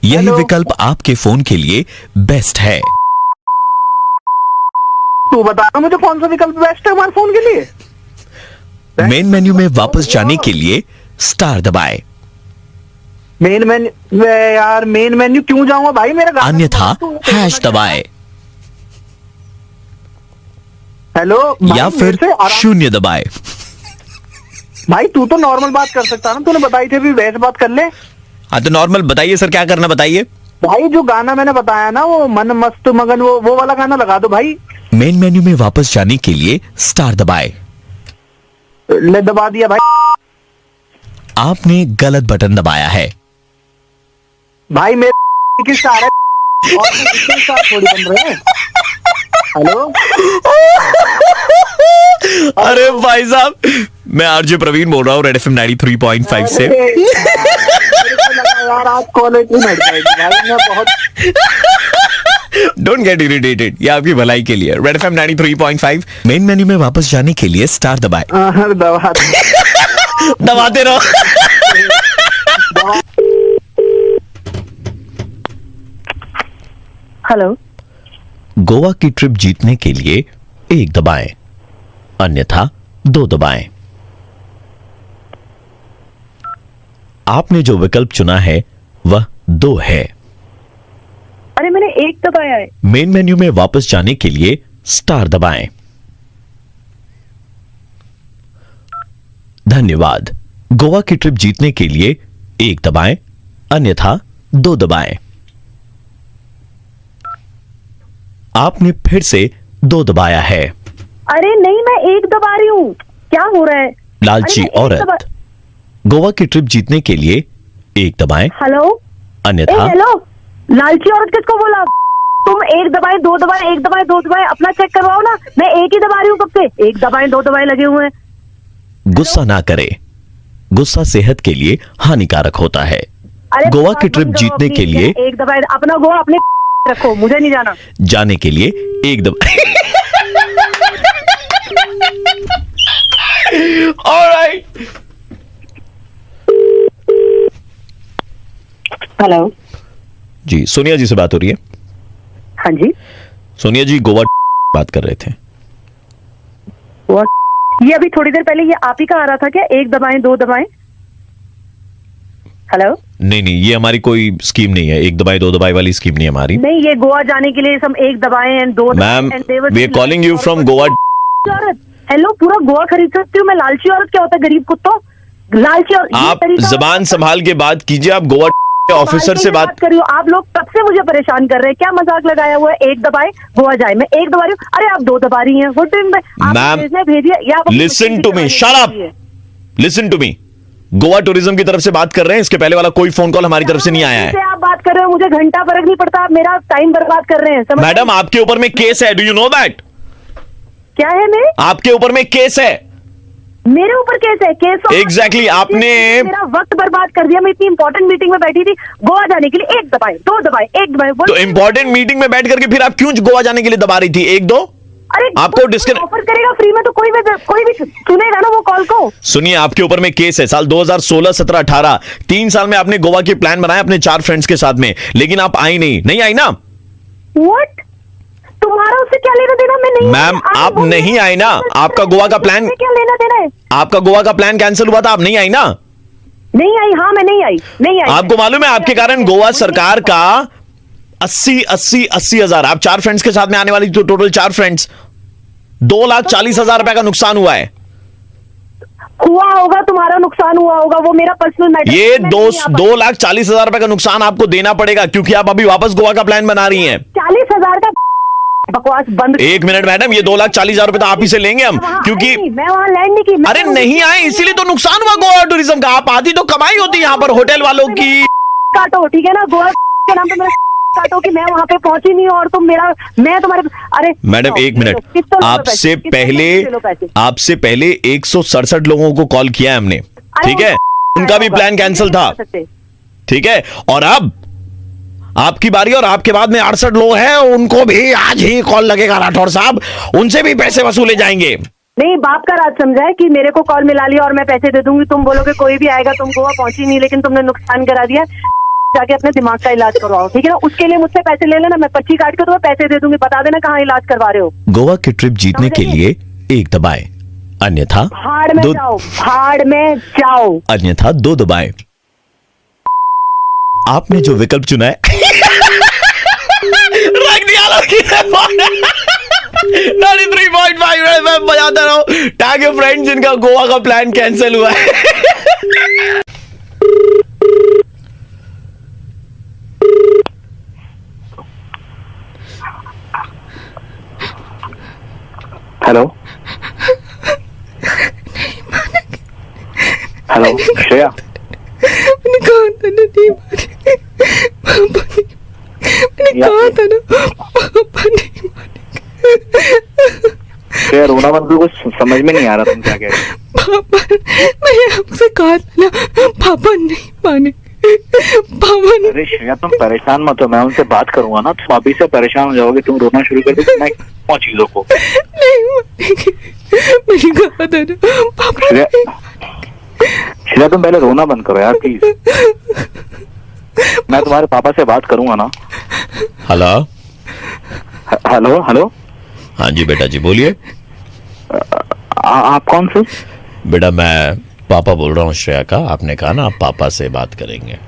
यही विकल्प आपके फोन के लिए बेस्ट है। तू बता मुझे कौन सा विकल्प बेस्ट है हमारे फोन के लिए। मेन मेन्यू में वापस जाने के लिए स्टार दबाएं। मेन मेन्यू यार, मेन मेन्यू क्यों जाऊंगा भाई, मेरा अन्यथा हैश दबाएं। हेलो या फिर 0 दबाएं। भाई तू तो नॉर्मल बात कर सकता ना, तूने बताई थी, वैसे बात कर ले। हाँ तो नॉर्मल बताइए सर, क्या करना बताइए। भाई जो गाना मैंने बताया ना, वो मन मस्त मगन, वो वाला गाना लगा दो भाई। मेन मेन्यू में वापस जाने के लिए स्टार दबाएं। ले दबा दिया भाई। आपने गलत बटन दबाया है भाई। मेरे की स्टार है और स्टार थोड़ी बन रहे हैं। हेलो अरे भाई साहब, मैं आरजे प्रवीण बोल रहा हूँ रेड एफएम 93.5 से। यार आज कॉलेज में हट जाएगी भाई, मैं बहुत डोंट गेट इरिटेटेड, ये आपकी भलाई के लिए। रेड एफएम 93.5 मेन मेन्यू में वापस जाने के लिए स्टार दबाएं। दबाते रहो। हेलो। गोवा की ट्रिप जीतने के लिए 1 दबाएं, अन्यथा 2 दबाएं। आपने जो विकल्प चुना है वह 2 है। अरे मैंने 1 दबाया है। मेन मेन्यू में वापस जाने के लिए स्टार दबाएं। धन्यवाद। गोवा की ट्रिप जीतने के लिए 1 दबाएं, अन्यथा 2 दबाएं। आपने फिर से 2 दबाया है। अरे नहीं, मैं 1 दबा रही हूँ, क्या हो रहा है। लालची औरत। गोवा की ट्रिप जीतने के लिए 1 दबाएं। हेलो। अन्यथा हेलो, लालची औरत किसको बोला? तुम एक दबाए, दो दबाए, एक दबाए, दो दबाए, अपना चेक करवाओ ना। मैं एक ही दबा रही हूँ कब से, एक दबाए, दो दबाए लगे हुए हैं। गुस्सा ना करे, गुस्सा सेहत के लिए हानिकारक होता है। गोवा की ट्रिप जीतने के लिए एक दबाए, अपना गोवा अपने रखो, मुझे नहीं जाना। जाने के लिए एक दबाए। ऑलराइट। हेलो जी, सोनिया जी से बात हो रही है? हाँ जी सोनिया जी, गोवा बात कर रहे थे। ये अभी थोड़ी देर पहले ये आप ही का आ रहा था क्या, एक दबाएं दो दबाएं? हेलो, नहीं नहीं, ये हमारी कोई स्कीम नहीं है, एक दबाए दो दबाए वाली स्कीम नहीं है हमारी। नहीं, ये गोवा जाने के लिए सब एक दबाएं एंड दो। Ma'am, we are calling you from Goa. Hello, पूरा गोवा खरीद सकती हूँ मैं। लालची औरत क्या होता है, गरीब कुत्तों, लालची। और आप जबान संभाल के बात कीजिए, आप गोवा ऑफिसर से बात कर रही हो। आप लोग कब से मुझे परेशान कर रहे हैं, क्या मजाक लगाया हुआ है? एक दबाए गोवा जाए, मैं एक दबा रही हूँ, अरे आप दो दबा रही हैं। मैम, भेजिए। Listen to me, shut up, listen to me. Goa tourism की तरफ से बात कर रहे हैं, इसके पहले वाला कोई फोन कॉल हमारी तरफ से नहीं आया है। आप बात कर रहे हो, मुझे घंटा फर्क नहीं पड़ता, आप मेरा टाइम बर्बाद कर रहे हैं। मैडम, आपके ऊपर में केस है, डू यू नो दैट? क्या है? मैं आपके ऊपर में केस है। मेरे ऊपर केस है? केस एग्जैक्टली, आपने मेरा वक्त बर्बाद कर दिया। मैं इतनी इंपॉर्टेंट मीटिंग में बैठी थी, गोवा जाने के लिए एक दबाए, दो दबाए, एक दबाए। तो इंपॉर्टेंट मीटिंग में बैठ करके फिर आप क्यों गोवा जाने के लिए दबा रही थी? एक दो। अरे आपको डिस्कनेक्ट ऑफर करेगा फ्री में तो कोई भी सुनेगा ना वो कॉल को। सुनिए, आपके ऊपर में केस है। साल 2016, 17, 18 3 साल में आपने गोवा के प्लान बनाया अपने 4 फ्रेंड्स के साथ में, लेकिन आप आई नहीं आई ना? व्हाट? तुम्हारा उससे क्या लेना देना? मैं नहीं। मैम, आप नहीं आई ना? आपका गोवा का प्लान क्या लेना देना है? आपका गोवा का प्लान कैंसिल हुआ था, आप नहीं आई ना? नहीं आई। हाँ, मैं नहीं आई। आपको मालूम है, आपके कारण गोवा सरकार का 80 हजार, आप 4 फ्रेंड्स के साथ में आने वाली, तो टोटल 4 फ्रेंड्स, 2,40,000 रुपए का नुकसान हुआ है। हुआ होगा, तुम्हारा नुकसान हुआ होगा, वो मेरा पर्सनल मैटर। ये 2,40,000 रुपए का नुकसान आपको देना पड़ेगा, क्योंकि आप अभी वापस गोवा का प्लान बना रही हैं। 40,000 का बकवास बंद। एक मिनट मैडम, ये 2,40,000 रुपए तो आप ही से लेंगे हम, क्योंकि मैं वहां लैंड नहीं की। अरे नहीं आए, इसीलिए तो नुकसान हुआ गोवा टूरिज्म का। आप आती तो कमाई होती यहाँ पर होटल वालों की। काटो, ठीक है ना, गोवा के नाम पे मेरा काटो कि मैं वहां पे पहुंची नहीं और तुम मेरा, मैं तुम्हारे। अरे मैडम, एक मिनट, आपसे पहले 167 लोगों को कॉल किया है हमने, ठीक है? उनका भी प्लान कैंसिल था, ठीक है? और अब आपकी बारी, और आपके बाद में 68 लोग हैं, उनको भी आज ही कॉल लगेगा राठौर साहब, उनसे भी पैसे वसूले जाएंगे। नहीं, बाप का राज समझा है कि मेरे को कॉल मिला लिया और मैं पैसे दे दूंगी। तुम बोलोगे कोई भी आएगा, तुम गोवा पहुंची नहीं, लेकिन तुमने नुकसान करा दिया। जाके अपने दिमाग का इलाज करवाओ, ठीक है ना? उसके लिए मुझसे पैसे ले लेना, मैं पर्ची काट के तुम्हें पैसे दे दूंगी। बता देना कहाँ इलाज करवा रहे हो। गोवा की ट्रिप जीतने के लिए एक दबाए, अन्यथा भाड़ में जाओ, भाड़ में जाओ, अन्यथा 2 दबाए। आपने जो विकल्प चुना है रख दिया। 93.5 मैं बजाता रहा हूं, ताकि फ्रेंड जिनका गोवा का प्लान कैंसिल हुआ है। Hello hello, Shreya. मैंने कहा था ना, नहीं मानेंगे पापा, मैंने कहा था ना पापा नहीं मानेंगे। श्रेया, रोना मत, कुछ समझ में नहीं आ रहा तुम क्या कह रहे हो। पापा, मैंने आपसे कहा था ना, पापा नहीं मानेंगे। अरे श्रेया, तुम परेशान मत हो, मैं उनसे बात करूंगा ना। तुम अभी से परेशान हो जाओगे, तुम रोना शुरू कर दो, मैं चीजों को नहीं मानेंगे। मैंने कहा था ना पापा। श्रेया, तुम पहले रोना बंद करो यार, प्लीज। मैं तुम्हारे पापा से बात करूंगा ना। Hello hello hello. हाँ जी बेटा जी, बोलिए। आप कौन से? बेटा, मैं पापा बोल रहा हूँ श्रेया का। आपने कहा ना आप पापा से बात करेंगे।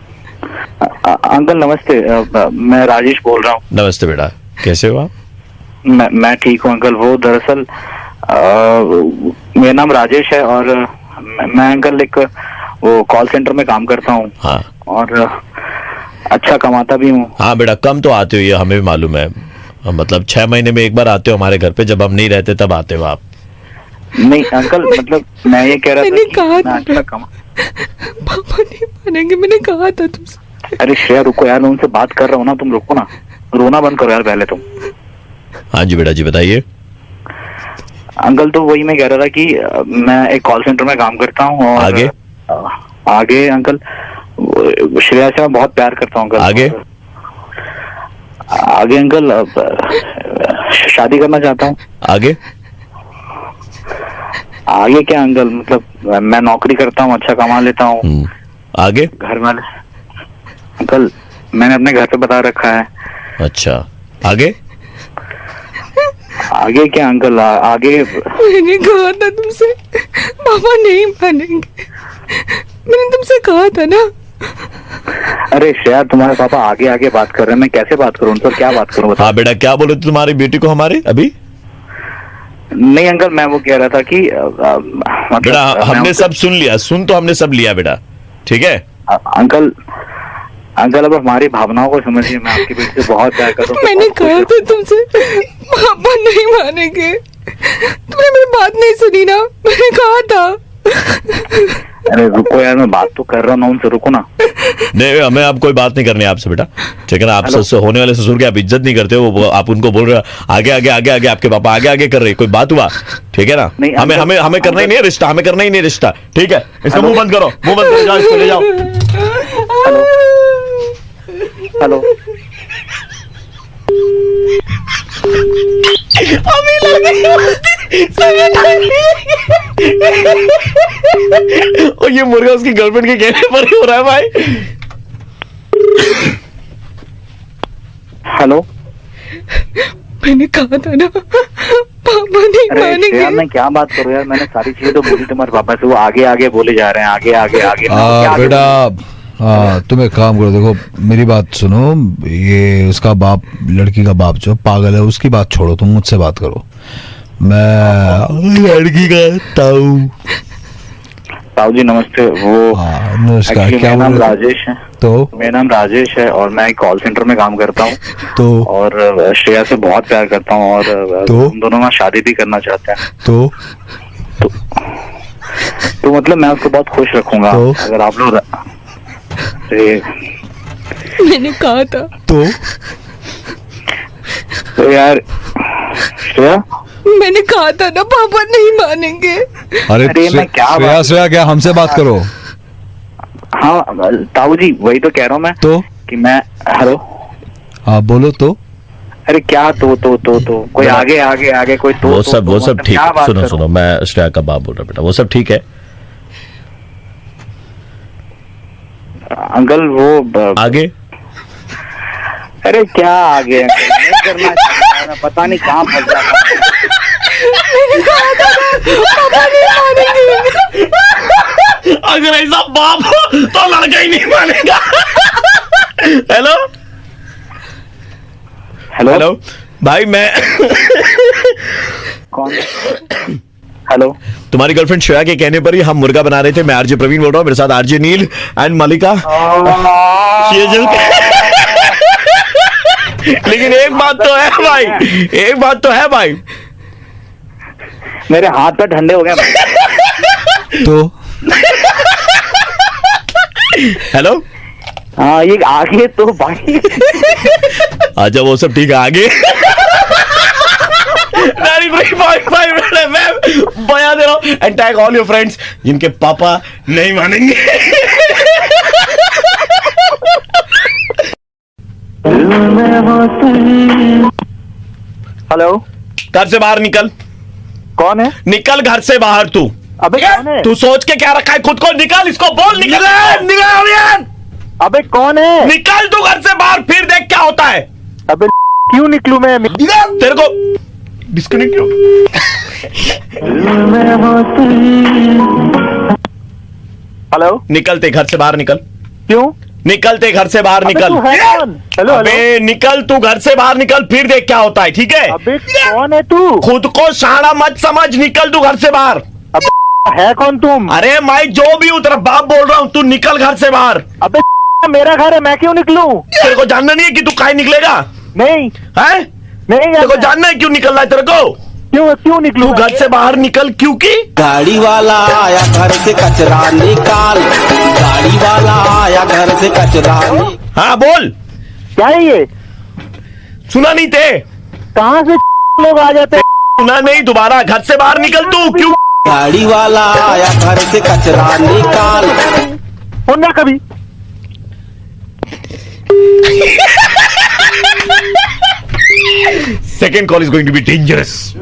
अंकल नमस्ते, मैं राजेश बोल रहा हूँ। नमस्ते बेटा, कैसे हो आप? मैं ठीक हूँ अंकल। वो दरअसल मेरा नाम राजेश है और मैं अंकल एक वो कॉल सेंटर में काम करता हूँ। हाँ। और अच्छा कमाता भी हूँ। हाँ बेटा, कम तो आते हो, ये हमें भी मालूम है। मतलब 6 महीने में एक बार आते हो हमारे घर पे, जब हम नहीं रहते तब आते हो आप। नहीं अंकल, मतलब मैं ये कह रहा था कि मैं अच्छा पापा नहीं मानेंगे, मैंने कहा था तुमसे। अरे श्रेया रुको यार, मैं उनसे बात कर रहा हूँ ना, तुम रुको ना। रोना बंद करो यार पहले तुम। हाँ जी बेटा जी बताइए। अंकल तो वही मैं कह रहा था कि मैं एक कॉल सेंटर में काम करता हूँ और आगे अंकल श्रेया से मैं बहुत प्यार करता हूँ अंकल। आगे अंकल शादी करना चाहता हूँ। आगे क्या अंकल, मतलब मैं नौकरी करता हूँ, अच्छा कमा लेता हूँ। आगे घर वाले अंकल मैंने अपने घर पे बता रखा है। अच्छा आगे क्या अंकल आगे मैंने कहा था तुमसे पापा नहीं मानेंगे, मैंने तुमसे कहा था ना। अरे श्रेया तुम्हारे पापा आगे बात कर रहे हैं, मैं कैसे बात करूँ उन पर, क्या बात करूँ? हाँ बेटा क्या बोले तुम्हारी बेटी को हमारे अभी? नहीं अंकल मैं वो कह रहा था कि बेटा हमने सब सुन लिया, तो हमने सब लिया बेटा, ठीक है अंकल अब हमारी भावनाओं को समझिए। मैं आपकी बेटी से बहुत प्यार करता हूँ। मैंने कहा था तुमसे पापा नहीं मानेंगे, तुमने मेरी बात नहीं सुनी ना, मैंने कहा था। अरे रुको यार मैं बात तो कर रहा हूँ उनसे, रुको ना। नहीं हमें अब कोई बात नहीं करनी है आपसे बेटा, ठीक है ना। आप होने वाले ससुर की आप इज्जत नहीं करते हो, आप उनको बोल रहे हो आगे आपके पापा आगे कर रहे, कोई बात हुआ? ठीक है ना। हमें करना ही नहीं रिश्ता, हमें करना ही नहीं रिश्ता, ठीक है। इसका मुंह बंद करो, जाओ इसको ले जाओ। हेलो और ये मुर्गा उसकी गर्लफ्रेंड के कहने पर ही हो रहा है भाई। हेलो मैंने कहा था ना पापा नहीं मानेंगे। यार मैं क्या बात करूँ यार, मैंने सारी चीजें तो बोली तुम्हारे पापा से, वो आगे बोले जा रहे हैं आगे। बेटा तुम एक काम करो, देखो मेरी बात सुनो, ये उसका बाप, लड़की का बाप जो पागल है उसकी बात छोड़ो, तुम मुझसे बात करो। मैं लड़की का ताऊ जी नमस्ते। वो नमस्कार, क्या नाम राजेश है। तो मेरा नाम राजेश है और मैं एक कॉल सेंटर में काम करता हूँ। तो और श्रेया से बहुत प्यार करता हूँ और हम दोनों ना शादी भी करना चाहते हैं। तो मतलब मैं उसको बहुत खुश रखूंगा अगर आप लोग। मैंने कहा था तो यार श्रेया मैंने कहा था ना पापा नहीं मानेंगे। अरे श्रेया क्या हमसे बात करो। हाँ ताऊ जी वही तो कह रहा हूँ मैं तो कि मैं हेलो हाँ बोलो तो। अरे क्या तो कोई आगे कोई तो वो सब ठीक है। सुनो मैं श्रेया का बाप बोल रहा बेटा, वो सब ठीक है अंकल। वो आगे अरे क्या आगे नहीं करना चाहता, मैं पता नहीं कहाँ फंस जाता। मैंने कहा था पापा नहीं मानेंगे। अगर ऐसा बाप हो तो लड़का ही नहीं मानेगा। हेलो भाई मैं कौन? हेलो तुम्हारी गर्लफ्रेंड श्रेया के कहने पर ही हम मुर्गा बना रहे थे। मैं आरजे प्रवीण बोल रहा हूँ, मेरे साथ आरजे नील एंड मलिका। लेकिन एक बात तो है भाई, मेरे हाथ पे ठंडे हो गए तो हेलो हाँ ये आगे तो भाई अच्छा वो सब ठीक है आगे। मैं बया दे रहा हूँ and tag all your friends जिनके पापा नहीं मानेंगे। हेलो घर से बाहर निकल। कौन है? निकल घर से बाहर तू। अबे कौन है? तू सोच के क्या रखा है खुद को? निकल, इसको बोल निकल। अबे कौन है? निकल तू घर से बाहर, फिर देख क्या होता है। अबे क्यों निकलूं मैं? तेरे को डिस्कनेक्ट क्यों? हेलो निकलते घर से बाहर निकल। क्यों? निकलते घर से बाहर निकल। हेलो अबे निकल तू घर से बाहर निकल, फिर देख क्या होता है, ठीक है? अबे कौन है तू? खुद को शाना मत समझ, निकल तू घर से बाहर। अबे है कौन तुम? अरे मैं जो भी हूँ तेरा बाप बोल रहा हूँ, तू निकल घर से बाहर। अबे मेरा घर है, मैं क्यों निकलूं? तेरे को जानना नहीं है कि तू काहे निकलेगा? नहीं है नहीं, तेरे को जानना है क्यों निकलना है तेरे को? क्यों निकलूं? तू घर से बाहर निकल क्योंकि गाड़ी वाला आया घर से कचरा निकाल। गाड़ी वाला आया घर से कचरा। हाँ बोल क्या है ये? सुना नहीं थे? कहाँ से लोग आ जाते? सुना नहीं? दोबारा घर से बाहर निकल तू। क्यों? गाड़ी वाला आया घर से कचरा निकाल। होना कभी Second call is going to be dangerous.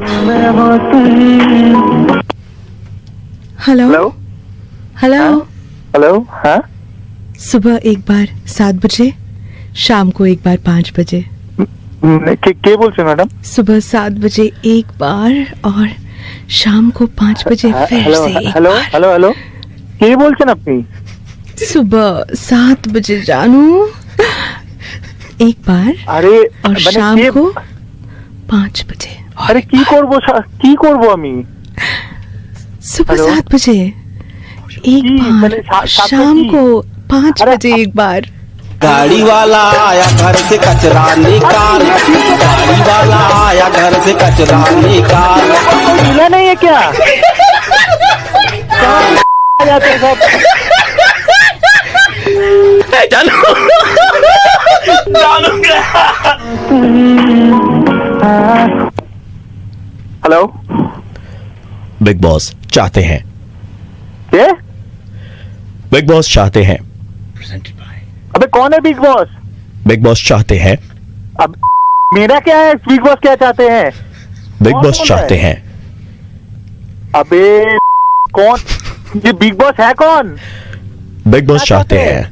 Hello hello hello. हाँ, सुबह एक बार 7 बजे, शाम को एक बार 5 बजे। क्या बोलते मैडम? सुबह 7 बजे एक बार और शाम को 5 बजे फिर हेलो से एक हेलो बार। हेलो हेलो क्या बोलते ना अपनी? सुबह 7 बजे जानू एक बार, अरे और शाम को 5 बजे। अरे की करबो আমি? सुबह 7 बजे एक बार, शाम को 5 बजे एक बार। गाड़ी वाला आया घर से कचरा निकाल। गाड़ी वाला आया घर से कचरा निकाल। मिला नहीं है क्या? आ जाते हैं सब। हेलो। बिग बॉस चाहते हैं। क्या? बिग बॉस चाहते हैं। अबे कौन है बिग बॉस? बिग बॉस चाहते हैं। अब मेरा क्या है? बिग बॉस क्या चाहते हैं? बिग बॉस चाहते हैं। अबे कौन? ये बिग बॉस है कौन? बिग बॉस चाहते हैं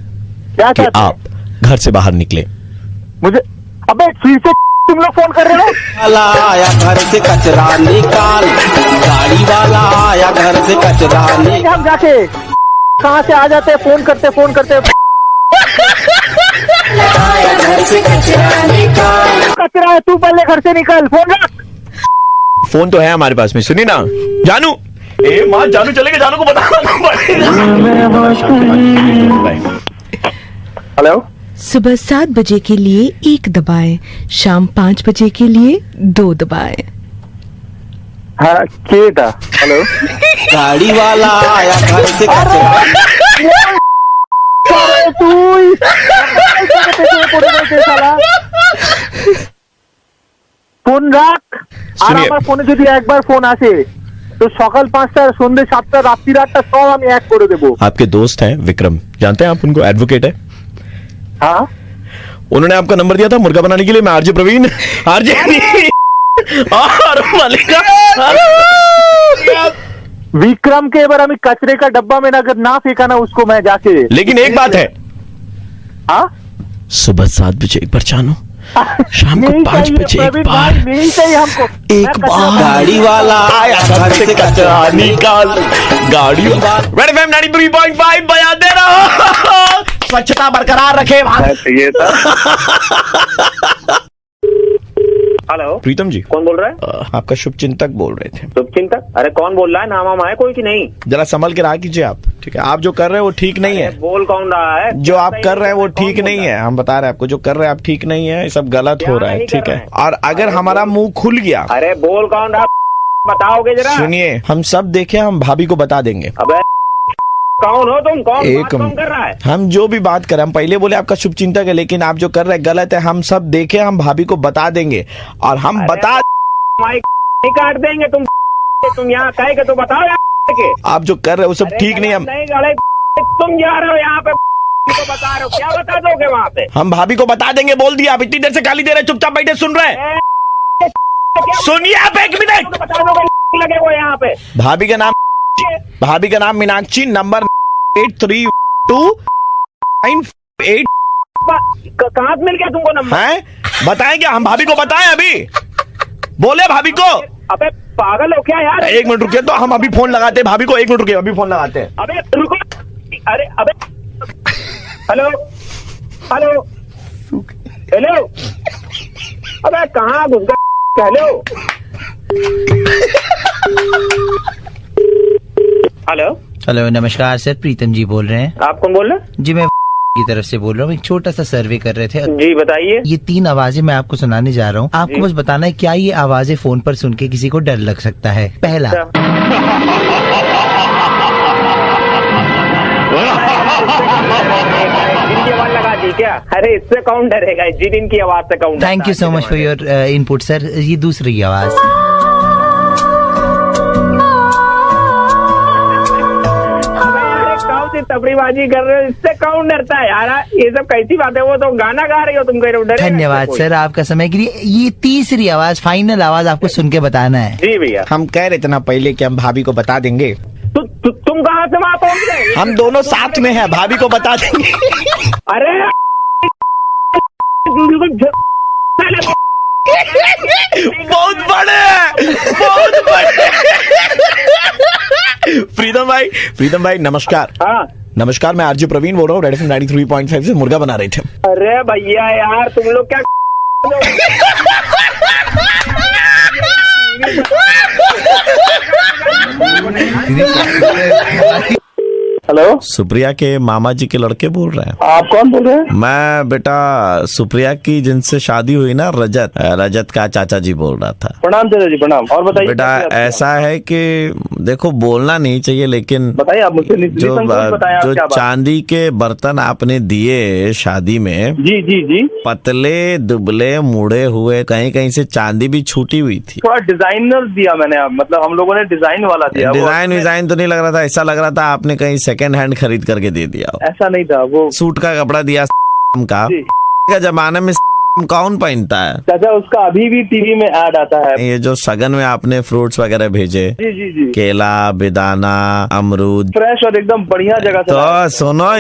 क्या कि चाहते हैं? आप घर से बाहर निकले। मुझे अबे फिर से तुम लोग फोन कर रहे हो? वाला आया घर से कचरा निकाल। गाड़ी वाला आया घर से कचरा निकाल। हम जाके कहाँ से आ जाते हैं? फोन करते घर से कचरा निकाल। कचरा है, तू पहले घर से निकल। फोन रख। फोन तो है हमारे पास में, सुनिए ना। जानू, ए माँ, जानू चलेगा, जानू को बताना पड़ेगा। हेलो। सुबह 7 बजे के लिए 1 दबाएं, शाम 5 बजे के लिए 2 दबाएं। हाँ केटा। हेलो। गाड़ी वाला आया घर से कचरा। ফোন রাখ। আর আমার ফোনে যদি একবার ফোন আসে তো সকাল 5টা, সন্ধ্যে 7টা, রাত্রি 8টা সব আমি এক করে দেবো। आपके दोस्त हैं विक्रम, जानते हैं आप उनको? एडवोकेट है। हाँ, उन्होंने आपका नंबर दिया था मुर्गा बनाने के लिए। मैं आरजे प्रवीण, आरजे और मलिका। विक्रम के बार अभी कचरे का डब्बा में अगर ना फेंका ना उसको मैं जाके। लेकिन एक बात है, हाँ, सुबह 7 बजे एक बार जानो, शाम को 5 बजे एक बार। नहीं चाहिए हमको एक बार। गाड़ी वाला आया घर से कचरा निकाल। गाड़ी रेड एफएम 93.5 बजा दे रहा। स्वच्छता बरकरार रखे। चाहिए था। हेलो प्रीतम जी, कौन बोल रहा है? आपका शुभचिंतक बोल रहे थे। शुभचिंतक? अरे कौन बोल रहा है? नाम वाम है कोई कि नहीं? जरा संभल के रहा कीजिए आप, ठीक है? आप जो कर रहे हैं वो ठीक नहीं है। बोल कौन रहा है? जो आप कर रहे हैं वो ठीक नहीं है। हम बता रहे हैं आपको, जो कर रहे हैं आप ठीक नहीं है, ये सब गलत हो रहा है, ठीक है? और अगर हमारा मुंह खुल गया, अरे बोल कौन रहा? बताओगे जरा। सुनिए, हम सब देखे, हम भाभी को बता देंगे। अबे कौन हो तुम? कौन एक बात कौन कर रहा है? हम जो भी बात करें, हम पहले बोले आपका शुभचिंतक है, लेकिन आप जो कर रहे हैं गलत है। हम सब देखे, हम भाभी को बता देंगे और हम बता माइक नहीं काट देंगे। तुम यहाँ कहे के तो बताओ यार। आप जो कर रहे हैं वो सब ठीक नहीं है। नहीं गले, तुम जा रहे हो यहाँ पे को बता रहे हो, क्या बता दोगे वहाँ पे? हम भाभी को बता देंगे, बोल दिया। आप इतनी देर से गाली दे रहे, चुपचाप बैठे सुन रहे। सुनिए आप एक मिनट, बता दोगे लगे वो यहाँ पे। भाभी का नाम मीनाक्षी, नंबर 832998। कहाँ मिल गया तुमको नंबर? हैं? बताएं क्या? हम भाभी को बताएं अभी? बोले भाभी को? अबे पागल हो क्या यार? एक मिनट रुकिए, तो हम अभी फोन लगाते हैं भाभी को। एक मिनट रुकिए, अभी फोन लगाते हैं। अबे रुको। अरे अबे हेलो हेलो हेलो। अबे कहाँ घुस गया? हेलो हेलो हेलो, नमस्कार सर, प्रीतम जी बोल रहे हैं। आप कौन बोल रहे हैं? जी मैं की तरफ से बोल रहा हूँ। एक छोटा सा सर्वे कर रहे थे। जी बताइए। ये 3 आवाजें मैं आपको सुनाने जा रहा हूँ। आपको बस बताना है क्या ये आवाजें फोन पर सुन के किसी को डर लग सकता है। पहला, जिन की आवाज लगा दी क्या? अरे इससे कौन डरेगा, जिन की आवाज से कौन? Thank you so much for your input sir. ये दूसरी आवाज तबरीबाजी कर रहे हो, इससे कौन डरता है यार? ये सब कैसी बात है? वो तो गाना गा रही हो तुम, कह रहे हो डरे? धन्यवाद सर आपका समय के लिए। ये तीसरी आवाज, फाइनल आवाज आपको सुन के बताना है। जी भैया। हम कह रहे थे ना पहले कि हम भाभी को बता देंगे। तुम कहाँ से वहाँ पहुँच गए? हम दोनों साथ में हैं, भाभी को बता देंगे। अरे बहुत बड़े, बहुत बड़े। प्रीतम भाई नमस्कार। हाँ नमस्कार, मैं आरजे प्रवीण बोल रहा हूँ, रेड एफएम 93.5 से मुर्गा बना रहे थे। अरे भैया यार तुम लोग क्या हेलो, सुप्रिया के मामा जी के लड़के बोल रहे हैं? आप कौन बोल रहे हैं? मैं बेटा सुप्रिया की जिनसे शादी हुई ना, रजत का चाचा जी बोल रहा था। प्रणाम चाचा जी, प्रणाम। और बताइए बेटा, ऐसा है कि देखो बोलना नहीं चाहिए, लेकिन बताइए आप मुझसे जो चांदी के बर्तन आपने दिए शादी में, जी जी जी, पतले दुबले मुड़े हुए, कहीं कहीं से चांदी भी छूटी हुई थी। थोड़ा डिजाइनर दिया मैंने, मतलब हम लोगों ने डिजाइन वाला दिया। डिजाइन तो नहीं लग रहा था, ऐसा लग रहा था आपने कहीं सेकंड हैंड खरीद करके दे दिया। ऐसा नहीं था, वो सूट का कपड़ा दिया का जमाने में कौन पहनता है चाचा? उसका अभी भी टीवी में ऐड आता है। ये जो सगन में आपने फ्रूट्स वगैरह भेजे, जी जी जी, केला, बेदाना, अमरूद, फ्रेश और एकदम बढ़िया जगह से। तो सुनो,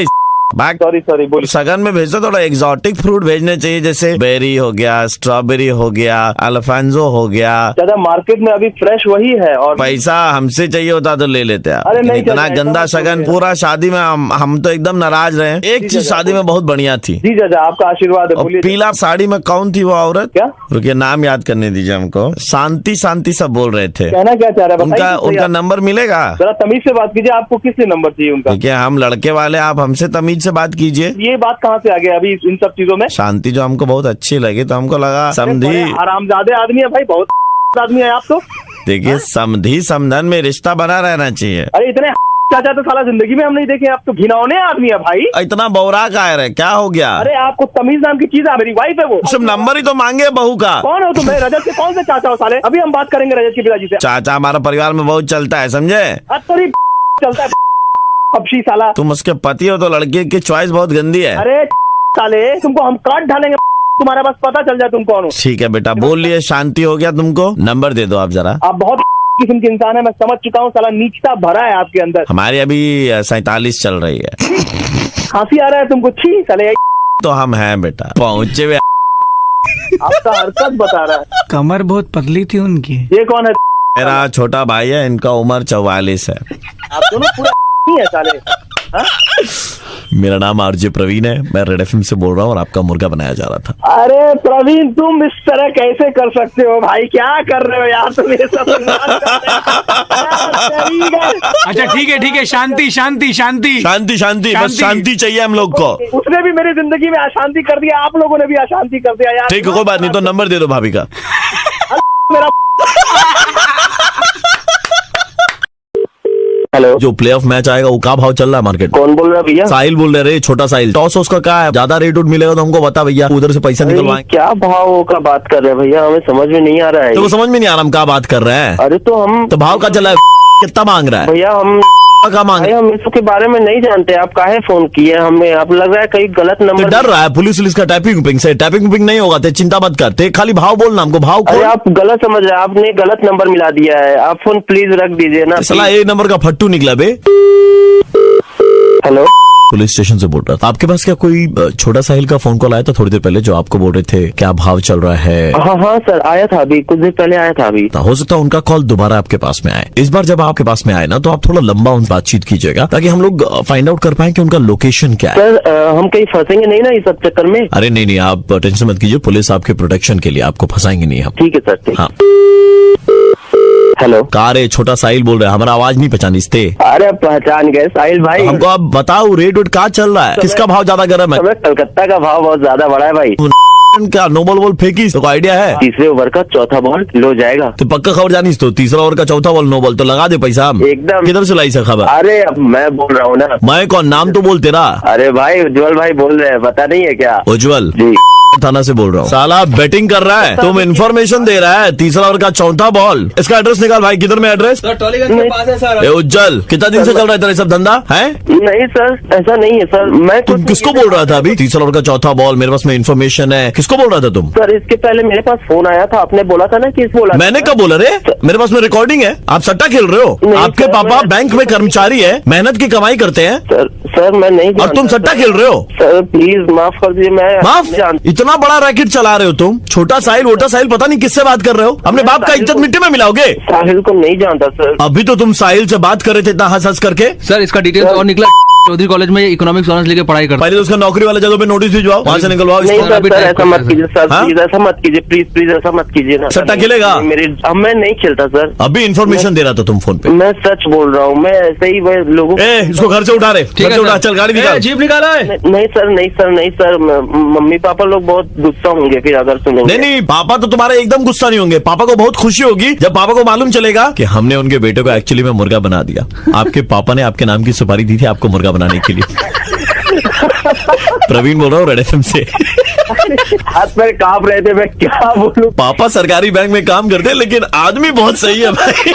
सॉरी बोलिए। सगन में भेजो, थोड़ा एग्जॉटिक फ्रूट भेजने चाहिए, जैसे बेरी हो गया, स्ट्रॉबेरी हो गया, अल्फांजो हो गया। दादा मार्केट में अभी फ्रेश वही है, और पैसा हमसे चाहिए होता तो ले लेते हैं। अरे नहीं, इतना गंदा सगन पूरा शादी में, हम तो एकदम नाराज रहे। एक चीज शादी में बहुत बढ़िया थी। जी चाचा, आपका आशीर्वाद है। बोलिए। पीला साड़ी में कौन थी वो औरत? क्या? रुकिए, नाम याद करने दीजिए हमको। शांति सब बोल रहे थे। कहना क्या चाह रहे हैं? उनका नंबर मिलेगा? जरा तमीज से बात कीजिए, आपको किससे नंबर चाहिए उनका? देखिए, हम लड़के वाले, आप हमसे तमीज से बात कीजिए। ये बात कहाँ से आ गया अभी इन सब चीजों में? शांति जो हमको बहुत अच्छी लगी, तो हमको लगा समधी आरामजादे आदमी है भाई, बहुत आदमी है आप तो। देखिए, समधी समधन में रिश्ता बना रहना चाहिए। अरे इतने चाचा तो साला जिंदगी में हम नहीं देखे, आप तो घिनौने आदमी है भाई। इतना बौरा का है, क्या हो गया? अरे आपको तमीज नाम की चीज है? मेरी वाइफ है वो। सिर्फ नंबर ही तो मांगे बहू का। कौन हो तुम? रजत के कौन से चाचा हो साले? अभी हम बात करेंगे रजत के पिताजी से। चाचा हमारा परिवार में बहुत चलता है, समझे? चलता है पक्षी साला। तुम उसके पति हो तो लड़के की चॉइस बहुत गंदी है। अरे साले, तुमको हम काट डालेंगे, तुम्हारा बस पता चल जाए तुम कौन हो। ठीक है बेटा, बोल लिए, शांति हो गया तुमको। नंबर दे दो आप जरा। आप बहुत किस्म के इंसान है, मैं समझ चुका हूँ। साला नीचता भरा है आपके अंदर। हमारी अभी 47 चल रही है। खांसी आ रहा है तुमको? छी साले। तो हम हैं बेटा, पहुँचे हुए। आपका हरकत बता रहा है। कमर बहुत पतली थी उनकी। ये कौन है? मेरा छोटा भाई है, इनका उम्र 44 है। आप दोनों पूरा है साले। मेरा नाम आरजे प्रवीण है, मैं रेड एफएम से बोल रहा हूँ और आपका मुर्गा बनाया जा रहा था। अरे प्रवीण, तुम इस तरह कैसे कर सकते हो भाई? क्या कर रहे हो यार तुम? ये सब अच्छा ठीक है, शांति बस शांति चाहिए हम लोग को। उसने भी मेरी जिंदगी में अशांति कर दिया, आप लोगों ने भी अशांति कर दिया यार। ठीक है, कोई बात नहीं, तो नंबर दे दो भाभी का। मेरा हेलो, जो प्ले ऑफ मैच आएगा वो क्या भाव चल रहा है मार्केट? कौन बोल रहा है भैया? साहिल बोल रहे, छोटा साहिल। टॉस उसका क्या है? ज्यादा रेट उठ मिलेगा तो हमको बता भैया, उधर से पैसा निकलवाएं। क्या भाव का बात कर रहे हैं भैया? हमें समझ में नहीं आ रहा है। तो समझ में नहीं आ रहा हम क्या बात कर रहे हैं। अरे तो हम तो भाव का चला है, कितना मांग रहा है भैया? हम का मांग, हम इसके बारे में नहीं जानते। आप काहे फोन किए हमें? आप लग रहा है कहीं गलत नंबर। डर रहा है पुलिस का टैपिंग से। टैपिंग नहीं होगा तो चिंता मत करते, खाली भाव बोलना हमको। भाव अरे आप गलत समझ रहे हैं, आपने गलत नंबर मिला दिया है। आप फोन प्लीज रख दीजिए ना। साला ये नंबर का फट्टू निकला बे। हेलो, पुलिस स्टेशन से बोल रहा था। आपके पास क्या कोई छोटा साहिल का फोन कॉल आया था थोड़ी देर पहले, जो आपको बोल रहे थे क्या भाव चल रहा है? हाँ सर, आया था अभी कुछ देर पहले आया था अभी। हो सकता है उनका कॉल दोबारा आपके पास में आए। इस बार जब आपके पास में आए ना, तो आप थोड़ा लंबा उन बातचीत कीजिएगा, ताकि हम लोग फाइंड आउट कर पाए कि उनका लोकेशन क्या है। सर हम कहीं फंसेंगे नहीं ना इस सब चक्कर में? अरे नहीं, आप टेंशन मत कीजिए, पुलिस आपके प्रोटेक्शन के लिए, आपको फंसाएंगे नहीं हम। ठीक है सर। हाँ हेलो, रे छोटा साहिल बोल रहे हैं, हमारा आवाज नहीं पहचानिस्ते? अरे पहचान गए साहिल भाई। हमको आप बताओ रेट क्या चल रहा है, किसका भाव ज्यादा गर्म है? कलकत्ता का भाव बहुत ज्यादा बढ़ा है भाई। क्या नो बॉल फेंकी, तो आइडिया है? तीसरे ओवर का चौथा बॉल लो जाएगा। तो पक्का खबर जानी तो तीसरा ओवर का चौथा बॉल नो बॉल तो लगा दे पैसा एकदम। किधर से लाई से खबर? अरे अब मैं बोल रहा हूँ ना। मैं कौन, नाम तो बोल तेरा। अरे भाई उज्जवल भाई बोल रहे हैं, पता नहीं है क्या? उज्जवल जी थाना से बोल रहा हूँ। साला बैटिंग कर रहा है, तुम इन्फॉर्मेशन दे रहा है। तीसरा ओवर का चौथा बॉल, इसका एड्रेस निकाल भाई, किधर में एड्रेस? टॉलीगंज के पास है सर। उज्जवल कितना दिन से चल रहा है तेरा सब धंधा है? नहीं सर ऐसा नहीं है सर। मैं तुम किसको बोल रहा था अभी? तीसरा ओवर का चौथा बॉल, मेरे पास में इन्फॉर्मेशन है, किसको बोल रहा था तुम? सर इसके पहले मेरे पास फोन आया था, आपने बोला था ना किस बोला? मैंने कब बोला रे? मेरे पास में रिकॉर्डिंग है। आप सट्टा खेल रहे हो? आपके पापा बैंक में कर्मचारी है, मेहनत की कमाई करते हैं। सर मैं नहीं, और तुम सट्टा खेल रहे हो? सर प्लीज माफ कर दीजिए। मैं माफ? इतना बड़ा रैकेट चला रहे हो तुम? छोटा साहिल वोटा साहिल पता नहीं किससे बात कर रहे हो? अपने बाप का इज्जत मिट्टी में मिलाओगे? साहिल को नहीं जानता सर। अभी तो तुम साहिल से बात कर रहे थे इतना हंस हंस करके। सर इसका डिटेल्स और निकला, चौधरी कॉलेज में इकोनॉमिक्स ऑनर्स लेके पढ़ाई करता है। पहले तो उसका नौकरी वाला जगह पे नोटिस भिजवाओ, वहाँ से निकलवाओ। नहीं सर ऐसा मत कीजिए सर, प्लीज ऐसा मत कीजिए, प्लीज ऐसा मत कीजिए ना। सट्टा खेलेगा? मैं नहीं खेलता सर। अभी इन्फॉर्मेशन दे रहा था तुम फोन पे। मैं सच बोल रहा हूँ, मैं ऐसे ही लोगों। इसको घर से उठा रहे, घर से उठा, चल गाड़ी निकाल, जीप निकाला है। नहीं सर मम्मी पापा लोग बहुत गुस्सा होंगे फिर अगर सुनेंगे। नहीं पापा तो तुम्हारे एकदम गुस्सा नहीं होंगे। पापा को बहुत खुशी होगी जब पापा को मालूम चलेगा कि हमने उनके बेटे को एक्चुअली में मुर्गा बना दिया। आपके पापा ने आपके नाम की सुपारी दी थी आपको मुर्गा बनाने के लिए। प्रवीण बोल रहा हूँ रेड एफएम से। हाथ पैर कांप रहे थे, मैं क्या बोलूं। पापा सरकारी बैंक में काम करते हैं लेकिन आदमी बहुत सही है भाई।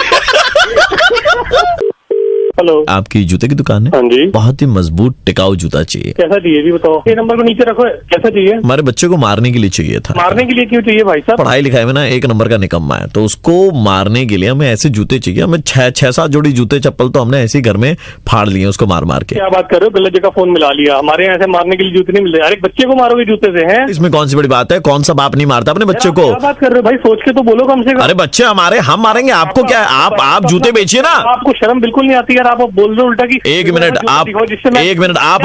हेलो, आपकी जूते की दुकान है? हाँ जी। बहुत ही मजबूत टिकाऊ जूता चाहिए। कैसा चाहिए भी बताओ? ये नंबर को नीचे रखो, कैसा चाहिए? हमारे बच्चे को मारने के लिए चाहिए था। मारने के लिए क्यों चाहिए भाई साहब? पढ़ाई लिखाई में ना एक नंबर का निकम्मा है, तो उसको मारने के लिए हमें ऐसे जूते चाहिए। हमें 6-7 जोड़ी जूते चप्पल तो हमने ऐसे ही घर में फाड़ लिए उसको मार मार के। क्या बात कर रहे हो? गलत जगह फोन मिला लिया। हमारे यहाँ ऐसे मारने के लिए जूते नहीं मिलते। अरे बच्चे को मारोगे जूते से? है इसमें कौन सी बड़ी बात है? कौन सा बाप नहीं मारता अपने बच्चे को? क्या बात कर रहे हो भाई? सोच के तो बोलो कम से कम। अरे बच्चे हमारे, हम मारेंगे आपको क्या? आप जूते बेचिए ना। आपको शर्म बिल्कुल नहीं आती यार, आप बोल रहे हो उल्टा। एक मिनट आप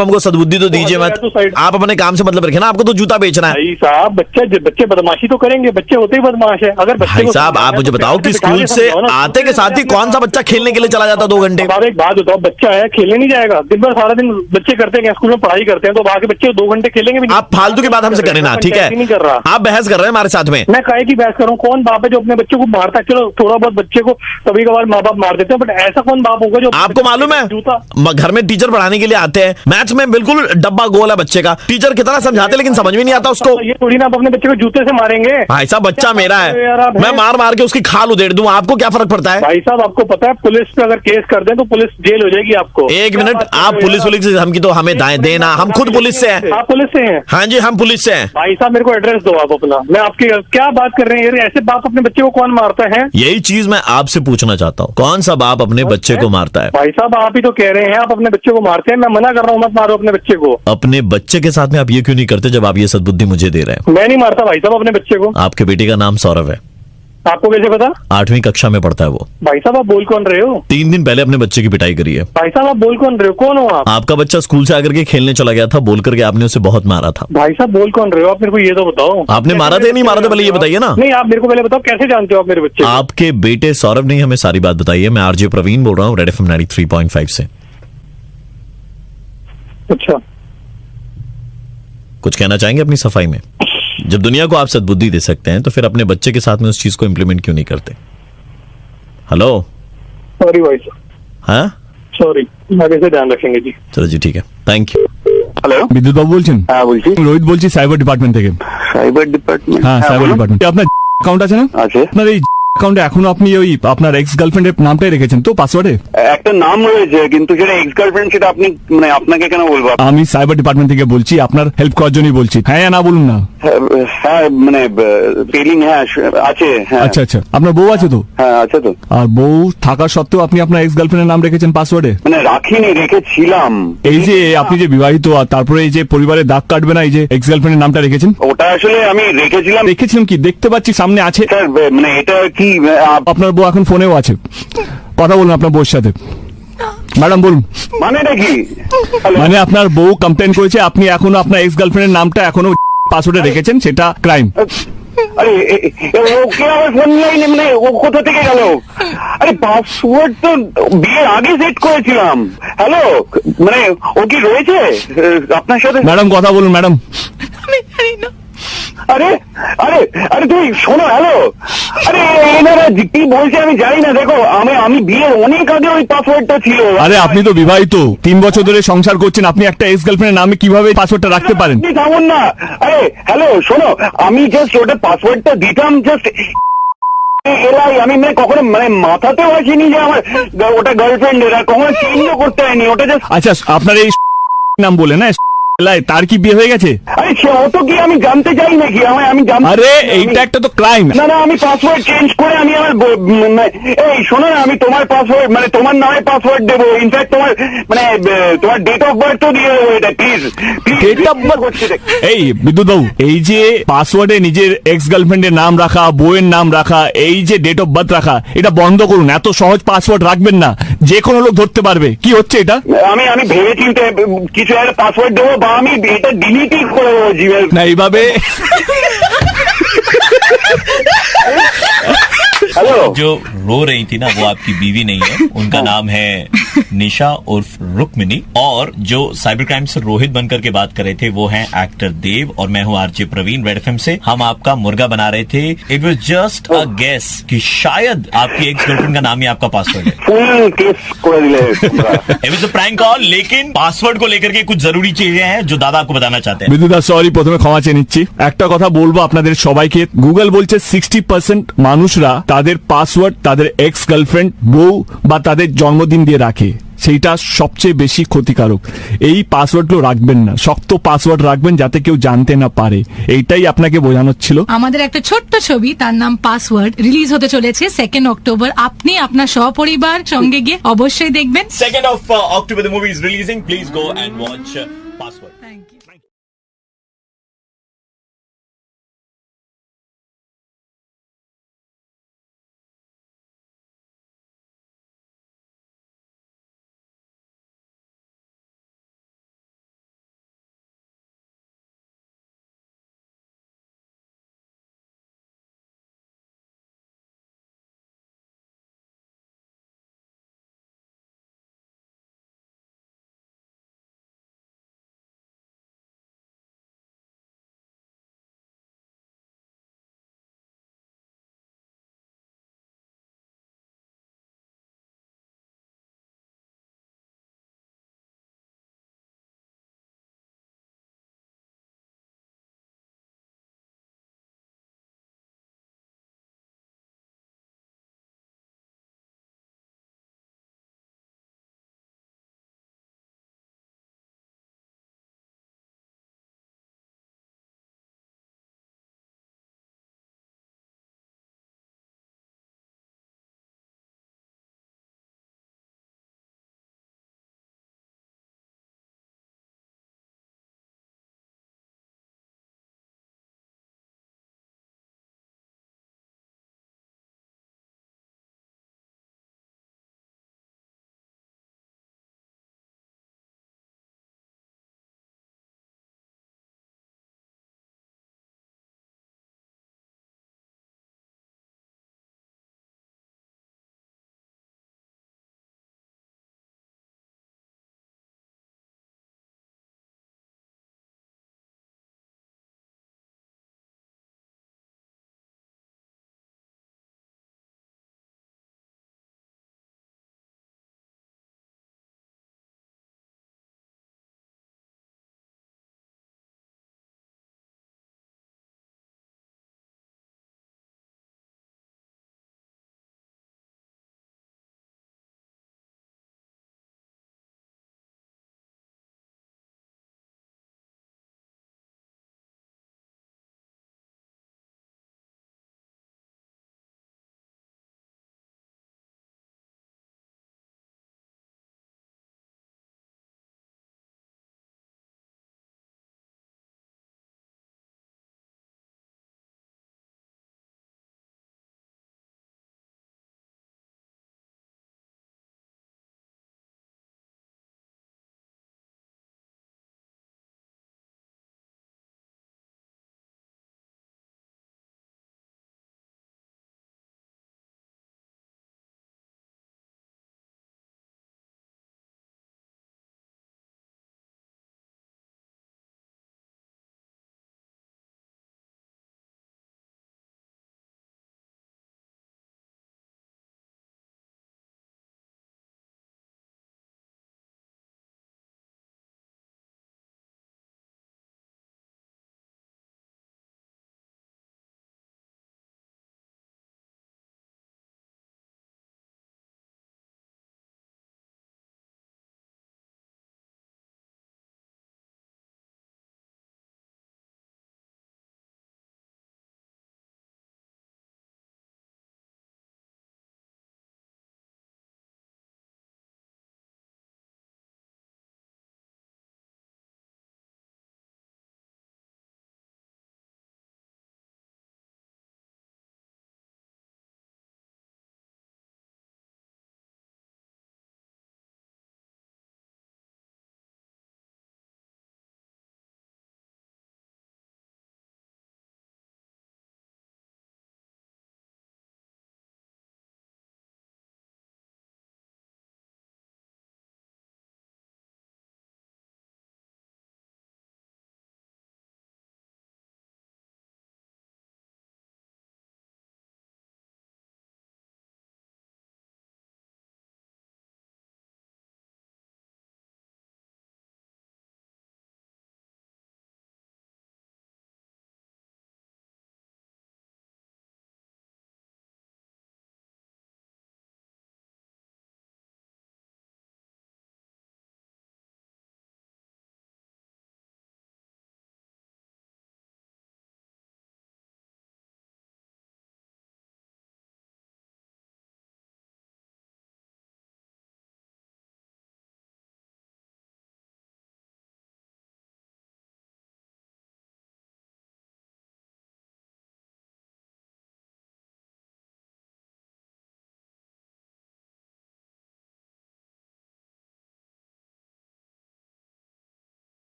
हमको सद्बुद्धि तो दीजिए मत। आप अपने काम से मतलब रखे ना, आपको तो जूता बेचना है। भाई साहब बच्चे बदमाशी तो करेंगे, बच्चे होते ही बदमाश है। अगर भाई साहब आप मुझे बताओ कि स्कूल से आते के साथ ही कौन सा बच्चा खेलने के लिए चला जाता 2 घंटे? एक बात बताओ, बच्चा है खेलने नहीं जाएगा? दिन भर सारा दिन बच्चे करते हैं, स्कूल में पढ़ाई करते हैं, तो बाकी बच्चे 2 घंटे खेलेंगे भी नहीं। आप फालतू की बात हमसे करें ना, ठीक है? नहीं कर रहा, आप बहस कर रहे हैं हमारे साथ में। मैं काहे की बहस करूँ? कौन बाप है जो अपने बच्चे को मारता है? चलो थोड़ा बहुत बच्चे को कभी कभार माँ बाप मार देते हैं, बट ऐसा कौन बाप होगा जो? आपको मालूम है घर में टीचर पढ़ाने के लिए आते हैं, मैथ्स में बिल्कुल डब्बा गोल है बच्चे का, टीचर कितना समझाते लेकिन समझ में नहीं आता उसको। ये थोड़ी ना आप अपने बच्चे को जूते से मारेंगे। भाई साहब बच्चा मेरा है, मैं मार मार के उसकी खाल उधेड़ दूं, आपको क्या फर्क पड़ता है? भाई साहब आपको पता है पुलिस पे अगर केस कर दें तो पुलिस जेल हो जाएगी आपको। एक मिनट, आप पुलिस से हमकी तो हमें देना, हम खुद पुलिस से हैं। आप पुलिस से हैं? हाँ जी हम पुलिस से हैं। भाई साहब मेरे को एड्रेस दो आप अपना। मैं आपकी क्या बात कर रहे हैं? ऐसे बाप अपने बच्चे को कौन मारता है? यही चीज मैं आपसे पूछना चाहता हूँ, कौन सा बाप अपने बच्चे को मारता है? भाई साहब आप ही तो कह रहे हैं आप अपने बच्चे को मारते हैं। मैं मना कर रहा हूँ, मत मारो अपने बच्चे को। अपने बच्चे के साथ में आप ये क्यों नहीं करते जब आप ये सद्बुद्धि मुझे दे रहे हैं? मैं नहीं मारता भाई साहब अपने बच्चे को। आपके बेटे का नाम सौरभ है। आपको कैसे पता? 8वीं कक्षा में पढ़ता है वो। भाई साहब आप बोल कौन रहे हो? 3 दिन पहले अपने बच्चे की पिटाई करी है। भाई साहब आप बोल कौन रहे हो? कौन हो आप? आपका बच्चा स्कूल से आकर के खेलने चला गया था, बोल करके आपने उसे बहुत मारा था। भाई साहब बोल कौन रहे हो आप? मेरे को ये तो बताओ। आपने मारा था या नहीं मारा था, पहले ये बताइए ना। नहीं आप मेरे को पहले बताओ, कैसे जानते हो आप मेरे बच्चे? आपके बेटे सौरभ ने हमें सारी बात बताई है। मैं आरजे प्रवीण बोल रहा हूँ रेड एफएम 93.5 से। अच्छा, कुछ कहना चाहेंगे अपनी सफाई में? जब दुनिया को आप सद्बुद्धि दे सकते हैं तो फिर अपने बच्चे के साथ में उस चीज को इम्प्लीमेंट क्यों नहीं करते? हेलो सॉरी भाई साहब। हाँ सॉरी, आगे से ध्यान रखेंगे जी। चलो जी ठीक है, थैंक यू। হ্যালো বিদ্যুৎ বাবু বলছেন? হ্যাঁ বলছি। রোহিত বলছি সাইবার ডিপার্টমেন্ট থেকে। Cyber department? হ্যাঁ সাইবার ডিপার্টমেন্ট। আপনার অ্যাকাউন্ট আছে না? আছে। আপনার এই অ্যাকাউন্টে এখনো আপনি ওই আপনার এক্স গার্লফ্রেন্ডের নামটাই রেখেছেন তো পাসওয়ার্ডে? একটা নাম রয়েছে কিন্তু সেটা এক্স গার্লফ্রেন্ড, সেটা আপনি মানে আপনাকে কেন বলবো? আমি সাইবার ডিপার্টমেন্ট থেকে বলছি, আপনার হেল্প করার জন্যই বলছি। হ্যাঁ না বলুন না। হ্যাঁ মানে পেলিং হ্যাঁ আছে। আচ্ছা আচ্ছা, আপনার বউ আছে তো? হ্যাঁ আছে তো। আর বউ থাকা সত্ত্বেও আপনি আপনার এক্স গার্লফ্রেন্ডের নাম রেখেছেন পাসওয়ার্ডে? মানে রাখিনি, রেখেছিলাম। এই যে আপনি যে বিবাহিত আর তারপরে এই যে পরিবারের দাগ কাটবে না, এই যে এক্স গার্লফ্রেন্ডের নামটা রেখেছেন? ওটা আসলে আমি রেখেছিলাম কি দেখতে পাচ্ছি সামনে আছে। স্যার মানে এটা কি আপনার বউ এখন ফোনেও আছে, কথা বলুন আপনার বউর সাথে। ম্যাডাম বলুন মানেটা কি? মানে আপনার বউ কমপ্লেন করেছে আপনি এখনো আপনার এক্স গার্লফ্রেন্ডের নামটা এখনো পাসওয়ার্ডে রেখেছেন, সেটা ক্রাইম। আরে ওকে আমার ফোন লাইন মানে ও কোথা থেকে গেল? আরে পাসওয়ার্ড তো বিয়ের আগে সেট করেছিলাম। হ্যালো, মানে ও কি রয়েছে আপনার সাথে? ম্যাডাম কথা বলুন ম্যাডাম। আরে আরে আরে তুই শোনো, হ্যালো, আরে এনারা কি বলছে আমি জানি না। দেখো আমি বিয়ের অনেক আগে ওই পাসওয়ার্ডটা ছিল। আরে আপনি তো বিবাহিত, 3 বছর ধরে সংসার করছেন, আপনি একটা এক্স গার্লফ্রেন্ডের নামে কিভাবে পাসওয়ার্ডটা রাখতে পারেন? থামুন না। আরে হ্যালো শোনো, আমি জাস্ট ওটা পাসওয়ার্ডটা দিতাম জাস্ট এলাই। আমি মানে কখনো মানে মাথাতেও আসেনি যে আমার ওটা গার্লফ্রেন্ডের, আর কখনো চেঞ্জও করতে হয়নি ওটা জাস্ট। আচ্ছা আপনার এই নাম বলে না, তার কি বিয়ে হয়ে গেছে? আরে সে অত কি আমি জানতে চাই নাকি? আমি আরে এইটা একটা তো ক্রাইম। না না, আমি পাসওয়ার্ড চেঞ্জ করে আমি আমার এই শোনো না, আমি তোমার পাসওয়ার্ড মানে তোমার নামে পাসওয়ার্ড দেবো। ইনফ্যাক্ট তোমার মানে তোমার ডেট অফ বার্থ তো দিয়ে দেবো। এটা প্লিজ ডেট অফ বার্থ। এই বিদ্যুৎ বাবু, এই যে পাসওয়ার্ডে নিজের এক্স গার্লফ্রেন্ডের নাম রাখা, বউয়ের নাম রাখা, এই যে ডেট অফ বার্থ রাখা, এটা বন্ধ করুন। এত সহজ পাসওয়ার্ড রাখবেন না, যে কোনো লোক ধরতে পারবে। কি হচ্ছে এটা? আমি ভেবে চিন্তে কিছু একটা পাসওয়ার্ড দেবো বা আমি এটা ডিলিটই করে দেবো জিমেল। না এইভাবে जो रो रही थी ना वो आपकी बीवी नहीं है, उनका नाम है निशा उर्फ रुक्मिनी। और जो साइबर क्राइम से रोहित बनकर के बात कर रहे थे वो हैं एक्टर देव, और मैं हूं आरजे प्रवीण रेड एफएम से। हम आपका मुर्गा बना रहे थे। It was just a guess कि शायद आपकी एक्स गर्लफ्रेंड का नाम ही आपका पासवर्ड है। It was a prank call, लेकिन पासवर्ड को लेकर के कुछ जरूरी चीजें हैं जो दादा आपको बताना चाहते हैं। বিদ্যুৎ সরি, প্রথমে ক্ষমা চেয়ে নিচ্ছি। একটা কথা বলবো আপনাদের সবাইকে, গুগল বলছে 60% মানুষরা তাদের পাসওয়ার্ড তাদের এক্স গার্লফ্রেন্ড, বউ বা তাদের জন্মদিন দিয়ে রাখে। সেইটা সবচেয়ে বেশি ক্ষতিকারক। এই পাসওয়ার্ডগুলো রাখবেন না, শক্ত পাসওয়ার্ড রাখবেন যাতে কেউ জানতে না পারে। এইটাই আপনাকে বোঝানোর ছিল। আমাদের একটা ছোট্ট ছবি, তার নাম পাসওয়ার্ড, রিলিজ হতে চলেছে 2 অক্টোবর। আপনি আপনার সপরিবার সঙ্গে গিয়ে অবশ্যই দেখবেন। 2 October the movie is releasing. Please go and watch Password.